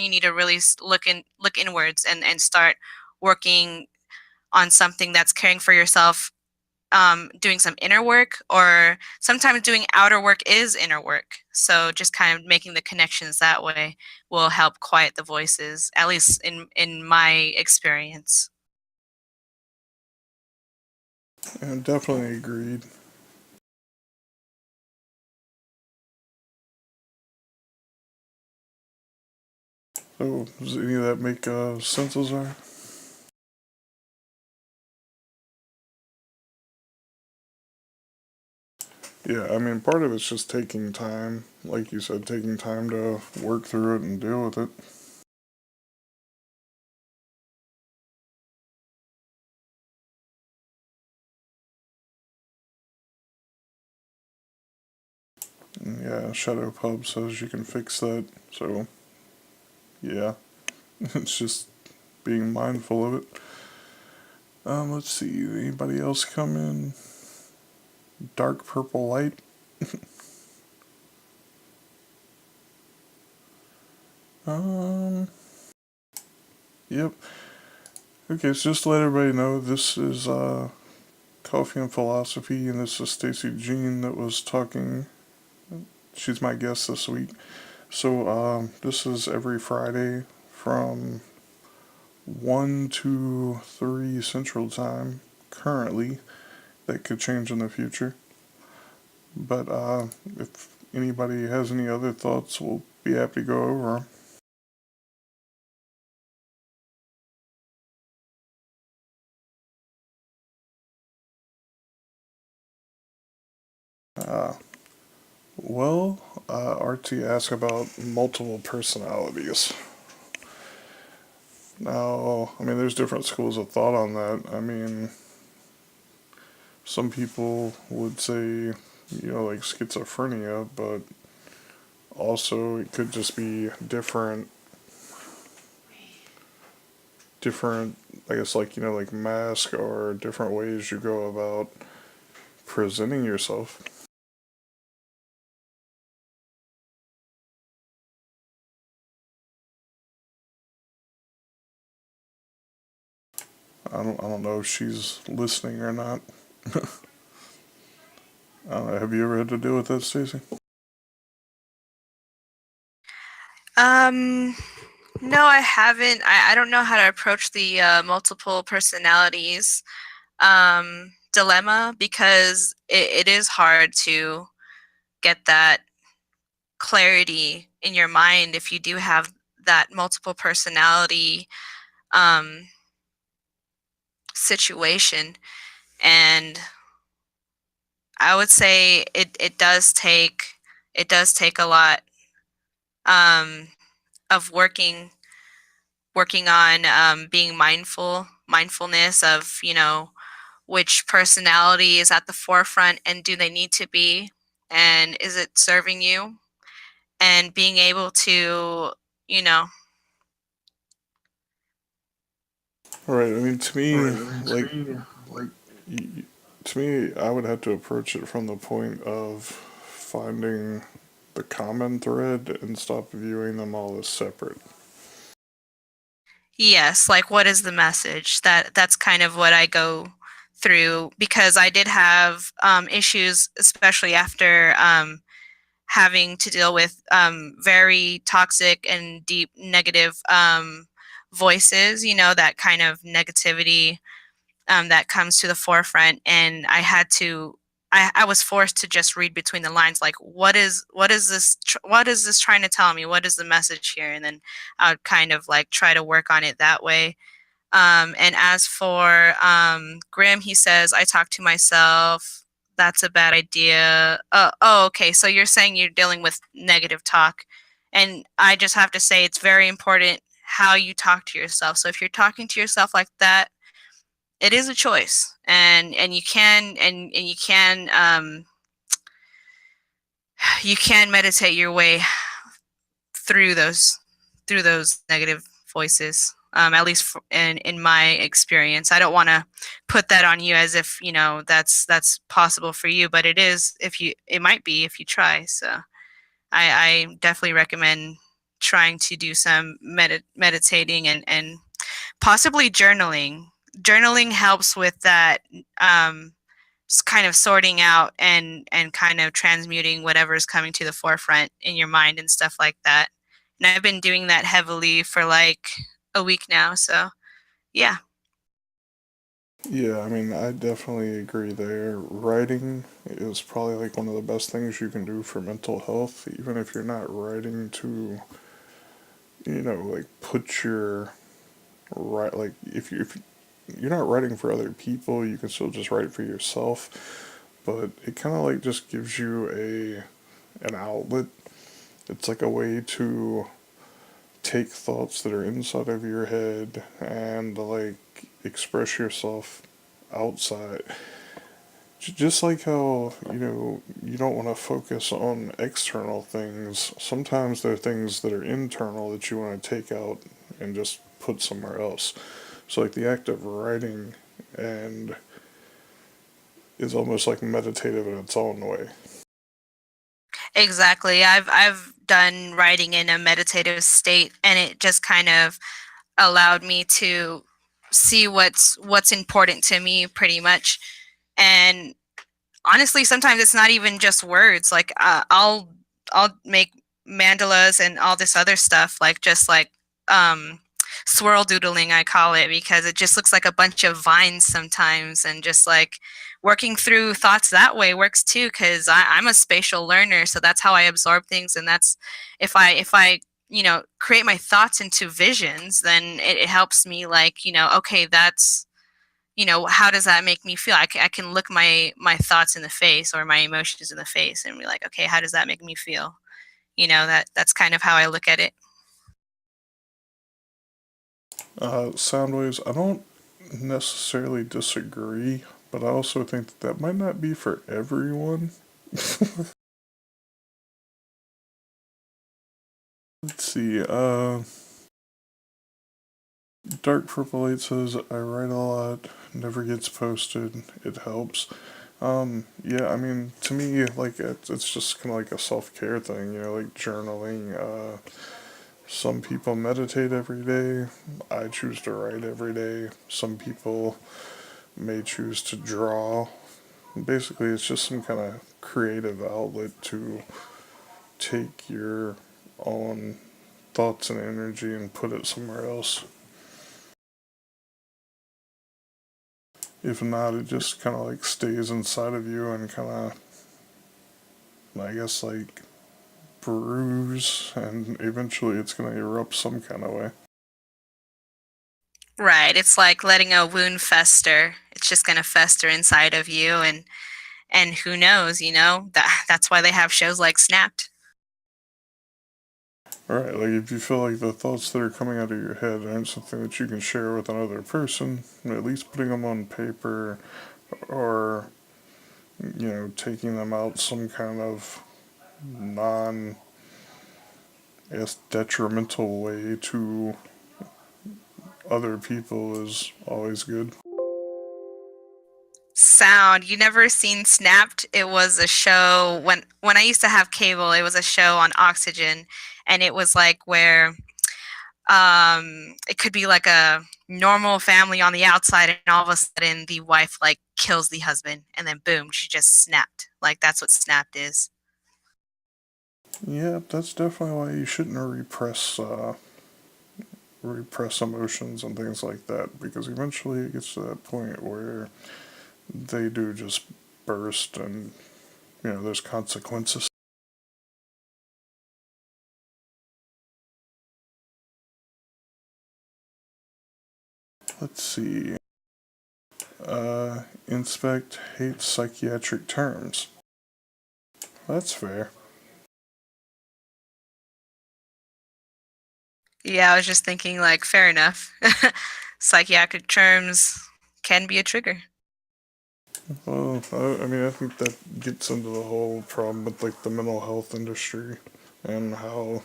you need to really look inwards and start working on something that's caring for yourself, doing some inner work, or sometimes doing outer work is inner work. So just kind of making the connections that way will help quiet the voices, at least in my experience. yeah, definitely agreed. So does any of that make sense, Azar? Yeah, I mean, part of it's just taking time, like you said, taking time to work through it and deal with it. And yeah, Shadow Pub says you can fix that. So yeah, it's just being mindful of it. Let's see. Anybody else come in? Dark purple light. Um. Yep. Okay, so just to let everybody know, this is Coffee and Philosophy, and this is Stacey Jean that was talking. She's my guest this week. So this is every Friday from 1 to 3 Central Time currently. That could change in the future. But if anybody has any other thoughts, we'll be happy to go over them. Uh, well, RT asked about multiple personalities. Now, I mean, there's different schools of thought on that. I mean, some people would say, like schizophrenia, but also it could just be different, I guess, like, like mask or different ways you go about presenting yourself. I don't know if she's listening or not. I don't know. Have you ever had to deal with that, Stacey? Um, no, I haven't. I don't know how to approach the multiple personalities dilemma because it is hard to get that clarity in your mind if you do have that multiple personality um, situation. And I would say it does take a lot um, of working on being mindfulness of which personality is at the forefront and do they need to be, and is it serving you, and being able to you know Right. I mean, to me, Right. I mean, to like, me, like, y- to me, I would have to approach it from the point of finding the common thread and stop viewing them all as separate. yes, like what is the message, that's kind of what I go through, because I did have issues, especially after having to deal with very toxic and deep negative voices, that kind of negativity that comes to the forefront. And I was forced to just read between the lines, like what is this trying to tell me, what is the message here, and then I would kind of like try to work on it that way. And as for Grimm, he says, I talk to myself. That's a bad idea. Oh, okay. So you're saying you're dealing with negative talk. And I just have to say, it's very important how you talk to yourself. So if you're talking to yourself like that, it is a choice. And you can meditate your way through those negative voices. At least in my experience, I don't want to put that on you as if that's possible for you, but it is. If you, it might be if you try. So I definitely recommend trying to do some meditating and possibly journaling. Journaling helps with that, kind of sorting out and kind of transmuting whatever is coming to the forefront in your mind and stuff like that. And I've been doing that heavily for like a week now. So yeah. Yeah, I mean, I definitely agree there. Writing is probably like one of the best things you can do for mental health, even if you're not writing to, like put your right, like if you're not writing for other people, you can still just write for yourself. But it kind of like just gives you an outlet. It's like a way to take thoughts that are inside of your head and like express yourself outside. Just like how, you don't want to focus on external things, sometimes there are things that are internal that you want to take out and just put somewhere else. So, like, the act of writing and is almost like meditative in its own way. Exactly. I've done writing in a meditative state, and it just kind of allowed me to see what's important to me pretty much. And honestly, sometimes it's not even just words. Like I'll make mandalas and all this other stuff, like just like um, swirl doodling, I call it, because it just looks like a bunch of vines sometimes, and just like working through thoughts that way works too. Because I'm a spatial learner, so that's how I absorb things, and that's if I create my thoughts into visions, then it helps me, like, okay, that's how does that make me feel? I can look my thoughts in the face or my emotions in the face and be like, okay, how does that make me feel? That's kind of how I look at it. Sound waves, I don't necessarily disagree, but I also think that that might not be for everyone. Let's see, Dark Purple Light says, I write a lot, never gets posted, it helps. Yeah, I mean, to me, like, it's just kind of like a self-care thing, like journaling. Some people meditate every day. I choose to write every day. Some people may choose to draw. Basically, it's just some kind of creative outlet to take your own thoughts and energy and put it somewhere else. If not, it just kind of like stays inside of you and kind of, I guess, like brews, and eventually it's going to erupt some kind of way. Right. It's like letting a wound fester. It's just going to fester inside of you, and who knows, that's why they have shows like Snapped. Right, like if you feel like the thoughts that are coming out of your head aren't something that you can share with another person, at least putting them on paper or, taking them out some kind of non, I guess, detrimental way to other people is always good. Sound. You never seen Snapped? It was a show when I used to have cable. It was a show on Oxygen, and it was like where it could be like a normal family on the outside, and all of a sudden the wife like kills the husband, and then boom, she just snapped. Like that's what Snapped is. Yeah, that's definitely why you shouldn't repress emotions and things like that, because eventually it gets to that point where they do just burst and, there's consequences. Let's see. Inspect hates psychiatric terms. That's fair. Yeah, I was just thinking like fair enough. Psychiatric terms can be a trigger. Well, I mean, I think that gets into the whole problem with like the mental health industry and how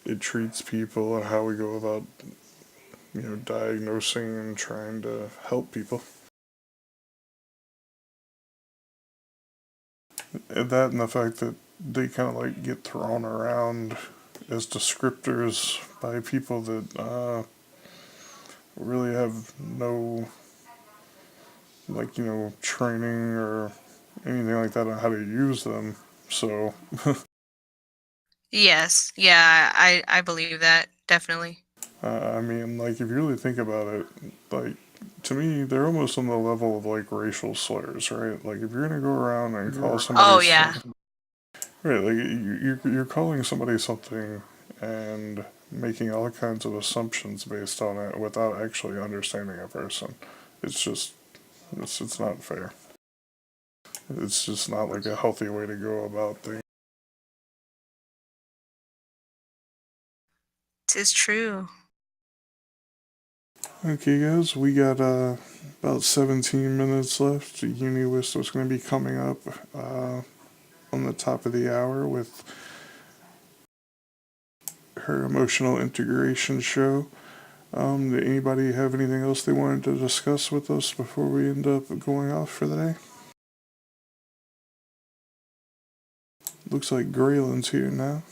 it treats people and how we go about, diagnosing and trying to help people. And that and the fact that they kind of like get thrown around as descriptors by people that really have no, like, training or anything like that on how to use them. So, Yes, yeah, I believe that definitely. I mean, like, if you really think about it, like, to me, they're almost on the level of like racial slurs, right? Like, if you're gonna go around and call somebody Oh yeah. something, right? Like, you're calling somebody something and making all kinds of assumptions based on it without actually understanding a person. It's just, it's not fair. It's just not like a healthy way to go about things. Tis true. Okay, guys, we got about 17 minutes left. Uni Wist was going to be coming up on the top of the hour with her emotional integration show. Did anybody have anything else they wanted to discuss with us before we end up going off for the day? Looks like Graylin's here now.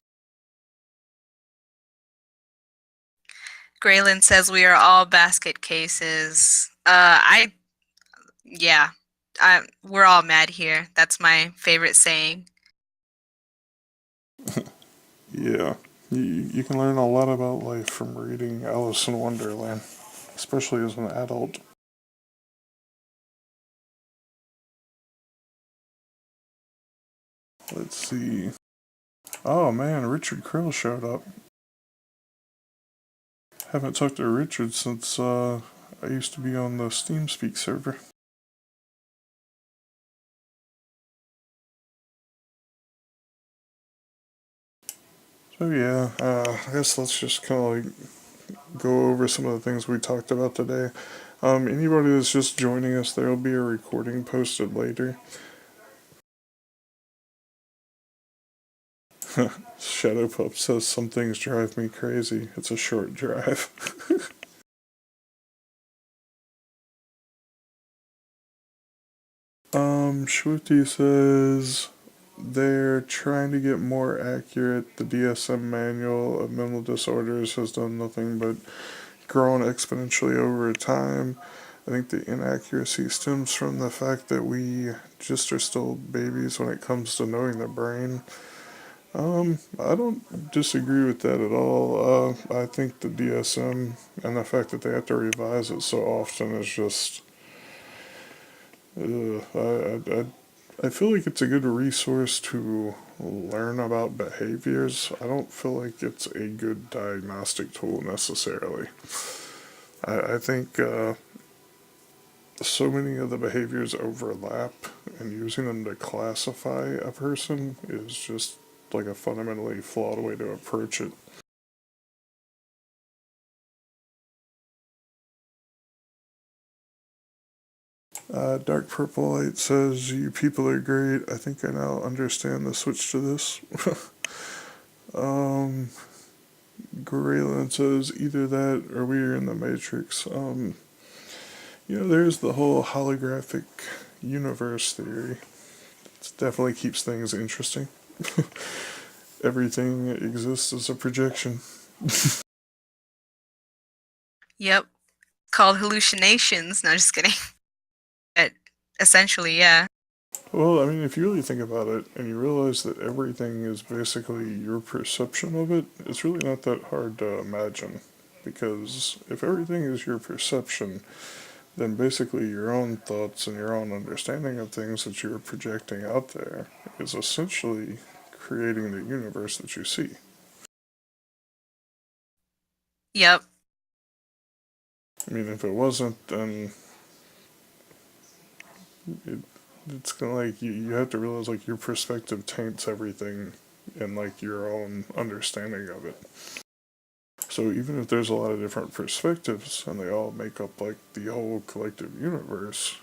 Graylin says we are all basket cases. Yeah, we're all mad here. That's my favorite saying. Yeah, you can learn a lot about life from reading Alice in Wonderland, especially as an adult. Let's see. Oh man, Richard Krill showed up. Haven't talked to Richard since I used to be on the SteamSpeak server. So yeah, I guess let's just kind of like go over some of the things we talked about today. Anybody that's just joining us, there will be a recording posted later. Shadow Pup says some things drive me crazy. It's a short drive. Swifty says they're trying to get more accurate. The DSM manual of mental disorders has done nothing but grown exponentially over time. I think the inaccuracy stems from the fact that we just are still babies when it comes to knowing the brain. I don't disagree with that at all. I think the DSM and the fact that they have to revise it so often is just. I feel like it's a good resource to learn about behaviors. I don't feel like it's a good diagnostic tool necessarily. I think so many of the behaviors overlap, and using them to classify a person is just like a fundamentally flawed way to approach it. Dark Purple Light says, "You people are great. I think I now understand the switch to this." um, Grayland says, "Either that or we are in the Matrix." There's the whole holographic universe theory. It definitely keeps things interesting. Everything exists as a projection. Yep. Called hallucinations. No, just kidding. But essentially, yeah. Well, I mean, if you really think about it and you realize that everything is basically your perception of it, it's really not that hard to imagine. Because if everything is your perception, then basically your own thoughts and your own understanding of things that you're projecting out there is essentially creating the universe that you see. Yep. I mean, if it wasn't, then it, it's kind of like you have to realize like your perspective taints everything and like your own understanding of it. So even if there's a lot of different perspectives and they all make up like the whole collective universe,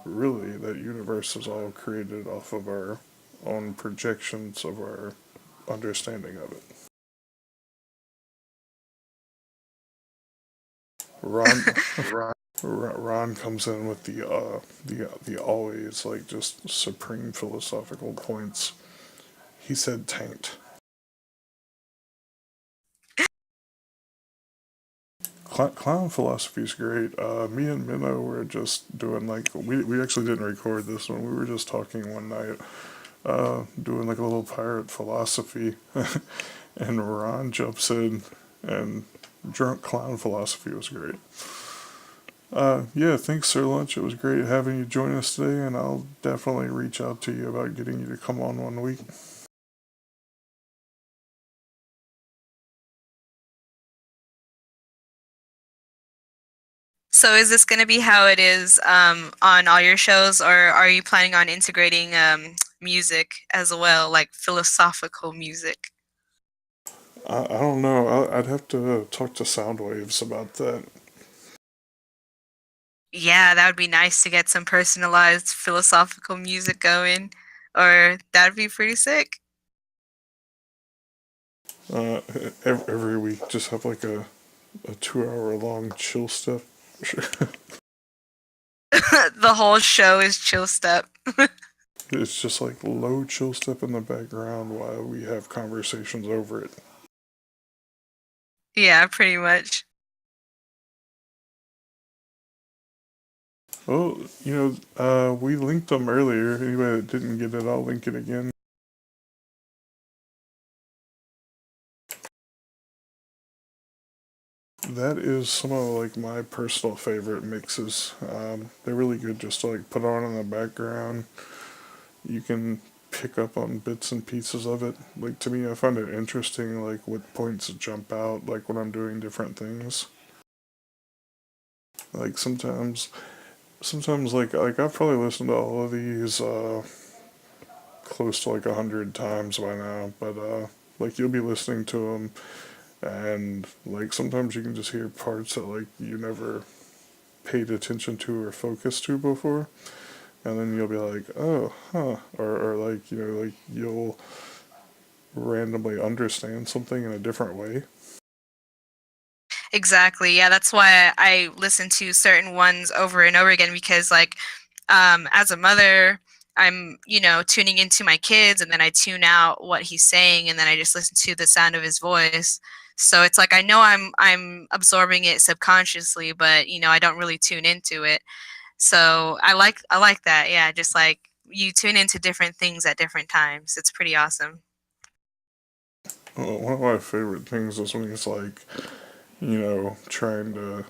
really that universe is all created off of our own projections of our understanding of it. Ron, Ron comes in with the always like just supreme philosophical points. He said taint. Clown philosophy is great. Me and Minnow were just doing like we actually didn't record this one. We were just talking one night, doing like a little pirate philosophy, and Ron jumps in, and drunk clown philosophy was great. Yeah, thanks, Sir Lunch. It was great having you join us today, and I'll definitely reach out to you about getting you to come on one week. So is this going to be how it is on all your shows, or are you planning on integrating music as well, like philosophical music? I don't know. I'd have to talk to Soundwaves about that. Yeah, that would be nice to get some personalized philosophical music going, or that'd be pretty sick. Uh, every week, just have like a 2 hour long chill step. The whole show is chill step. It's just like low chill step in the background while we have conversations over it. Yeah, pretty much. Well, we linked them earlier. Anybody that didn't get it, I'll link it again. That is some of like my personal favorite mixes. They're really good just to like put on in the background. You can pick up on bits and pieces of it. Like to me, I find it interesting, like what points jump out, like when I'm doing different things. Like sometimes like I've probably listened to all of these close to like 100 times by now, but like you'll be listening to them, and like sometimes you can just hear parts that like you never paid attention to or focused to before, and then you'll be like, oh, huh, or like like you'll randomly understand something in a different way. Exactly. Yeah, that's why I listen to certain ones over and over again because like as a mother, I'm, tuning into my kids and then I tune out what he's saying and then I just listen to the sound of his voice. So it's like I know I'm absorbing it subconsciously, but I don't really tune into it. So I like that. Yeah, just like you tune into different things at different times. It's pretty awesome. One of my favorite things is when he's like, trying to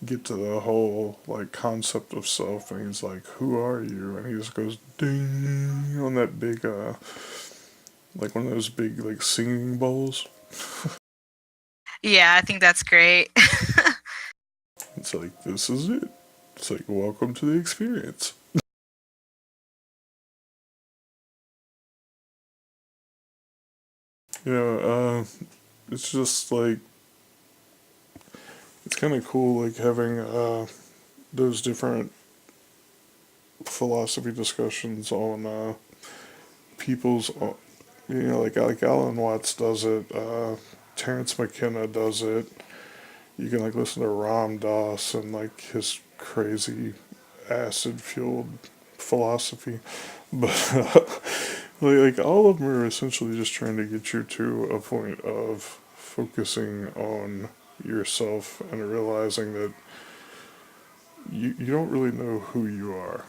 get to the whole like concept of self, and he's like, "Who are you?" And he just goes ding on that big like one of those big like singing bowls. Yeah, I think that's great. It's like this is it. It's like welcome to the experience. You know, it's just like it's kind of cool like having those different philosophy discussions on people's like Alan Watts does it, Terrence McKenna does it. You can like listen to Ram Dass and like his crazy acid fueled philosophy, but like all of them are essentially just trying to get you to a point of focusing on yourself and realizing that you don't really know who you are.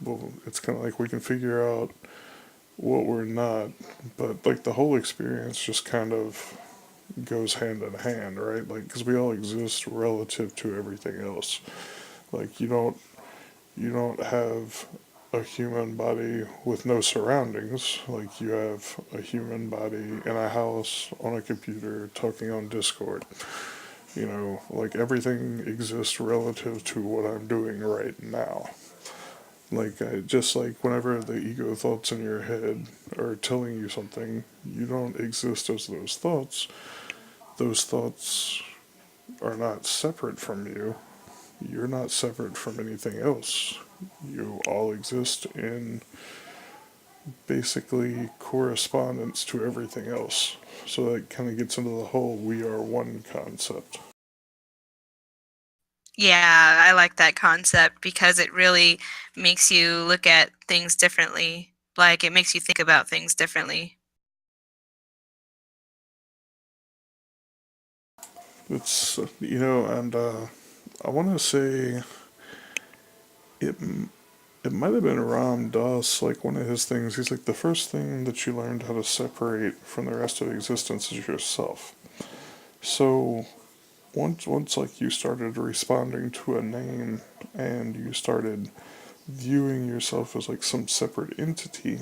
Well, it's kind of like we can figure out what we're not, but like the whole experience just kind of goes hand in hand, right? Like, because we all exist relative to everything else. Like, you don't have a human body with no surroundings. Like, you have a human body in a house on a computer talking on Discord. Like everything exists relative to what I'm doing right now. Like, just like whenever the ego thoughts in your head are telling you something, you don't exist as those thoughts. Those thoughts are not separate from you. You're not separate from anything else. You all exist in basically correspondence to everything else. So that kind of gets into the whole we are one concept. Yeah, I like that concept because it really makes you look at things differently. Like it makes you think about things differently. And I want to say it it might have been Ram Dass, like one of his things. He's like, the first thing that you learned how to separate from the rest of existence is yourself. So once like you started responding to a name and you started viewing yourself as like some separate entity,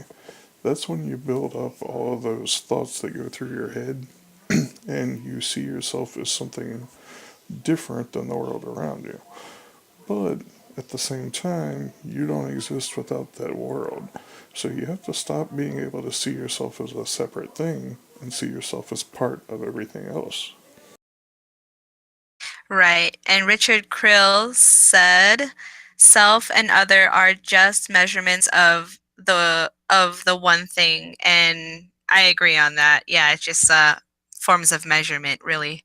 that's when you build up all of those thoughts that go through your head and you see yourself as something different than the world around you. But at the same time, you don't exist without that world. So you have to stop being able to see yourself as a separate thing and see yourself as part of everything else. Right. And Richard Krill said self and other are just measurements of the one thing and I agree on that. Yeah, it's just forms of measurement, really.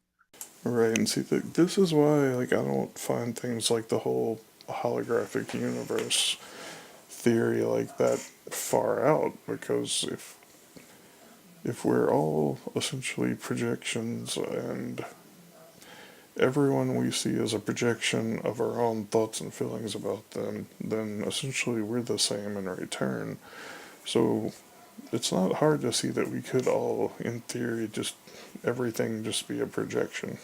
Right, and see, this is why like I don't find things like the whole holographic universe theory like that far out, because if we're all essentially projections and everyone we see is a projection of our own thoughts and feelings about them, then essentially we're the same in return. So it's not hard to see that we could all, in theory, just everything just be a projection.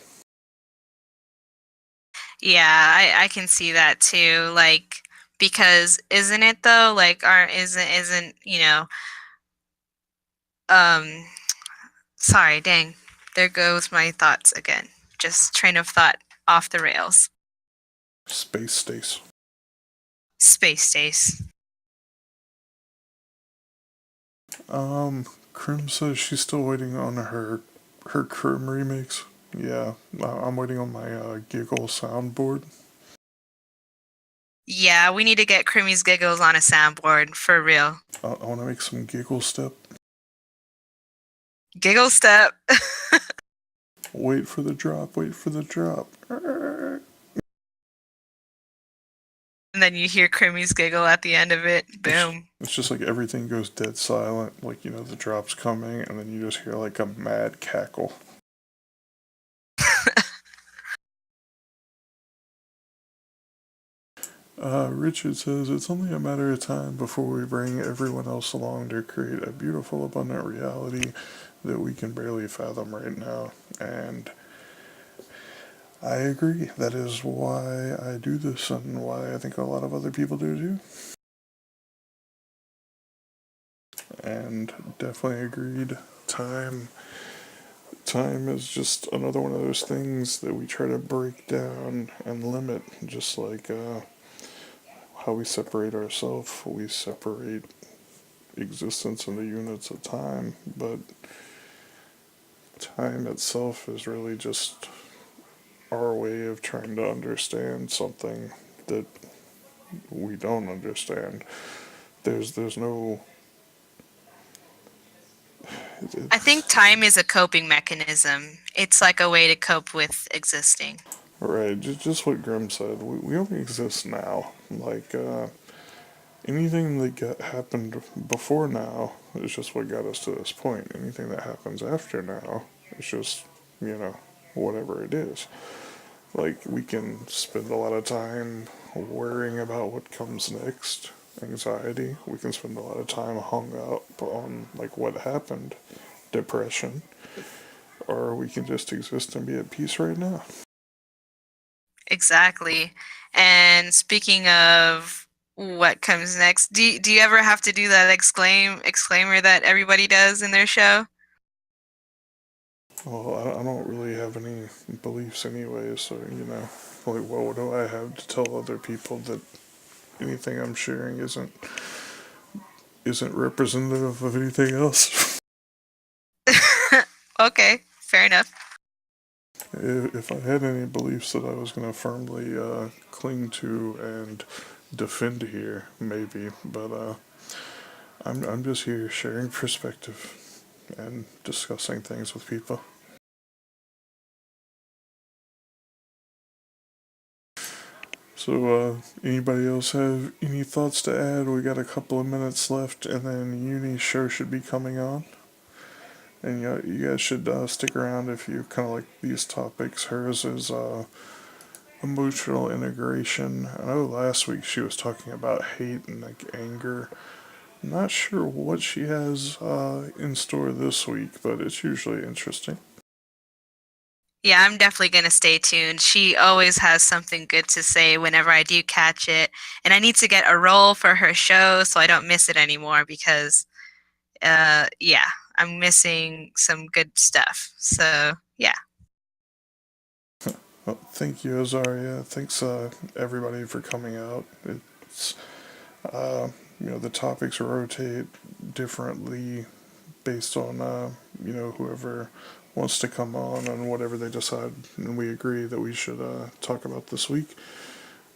Yeah, I can see that too. Like because isn't it though? Like aren't isn't, um sorry, dang. There goes my thoughts again. Just train of thought off the rails. Space Stace. Space Stace. Krim says she's still waiting on her Krim remakes. Yeah, I'm waiting on my giggle soundboard. Yeah, we need to get Crimmy's Giggles on a soundboard, for real. I want to make some giggle step. Giggle step. Wait for the drop, wait for the drop. And then you hear Crimmy's giggle at the end of it. Boom. It's just like everything goes dead silent, like, the drop's coming, and then you just hear like a mad cackle. Richard says it's only a matter of time before we bring everyone else along to create a beautiful, abundant reality that we can barely fathom right now. And I agree. That is why I do this and why I think a lot of other people do too. And definitely agreed. Time is just another one of those things that we try to break down and limit, just like how we separate ourselves. We separate existence into units of time, but time itself is really just our way of trying to understand something that we don't understand. There's no. I think time is a coping mechanism. It's like a way to cope with existing. Right, just what Grimm said. We only exist now. Like, anything that happened before now is just what got us to this point. Anything that happens after now is just, whatever it is. Like, we can spend a lot of time worrying about what comes next, anxiety. We can spend a lot of time hung up on, like, what happened, depression. Or we can just exist and be at peace right now. Exactly. And speaking of what comes next, do you ever have to do that exclaimer that everybody does in their show? Well, I don't really have any beliefs anyway, so, like, what do I have to tell other people that anything I'm sharing isn't representative of anything else? Okay, fair enough. If I had any beliefs that I was going to firmly cling to and defend here, maybe, but I'm just here sharing perspective and discussing things with people. So, anybody else have any thoughts to add? We got a couple of minutes left, and then Uni's show should be coming on. And you guys should stick around if you kind of like these topics. Hers is emotional integration. I know last week she was talking about hate and like anger. I'm not sure what she has in store this week, but it's usually interesting. Yeah, I'm definitely going to stay tuned. She always has something good to say whenever I do catch it. And I need to get a role for her show so I don't miss it anymore because, yeah, I'm missing some good stuff. So, yeah. Well, thank you, Azaria. Thanks, everybody, for coming out. It's uh, the topics rotate differently based on whoever wants to come on and whatever they decide, and we agree that we should talk about this week.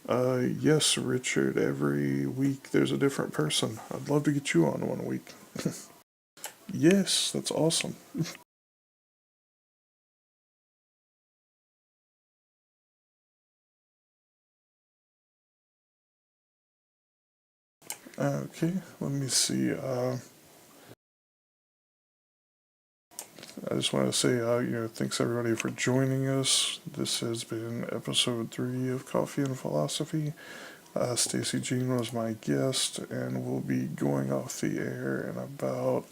Yes, Richard. Every week there's a different person. I'd love to get you on one week. Yes, that's awesome. Okay, let me see. I just want to say, thanks everybody for joining us. This has been episode 3 of Coffee and Philosophy. Stacey Jean was my guest, and we'll be going off the air in about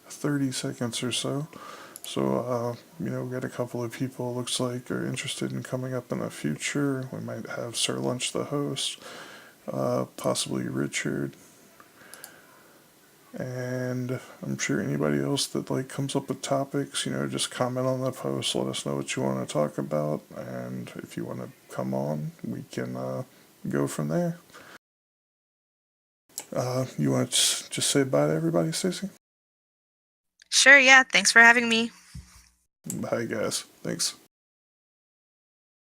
30 seconds or so. So, we got a couple of people, looks like, are interested in coming up in the future. We might have Sir Lunch, the host, possibly Richard. And I'm sure anybody else that like comes up with topics, just comment on the post. Let us know what you want to talk about, and if you want to come on, we can go from there. You want to just say bye to everybody, Stacey? Sure, yeah. Thanks for having me. Bye, guys. Thanks.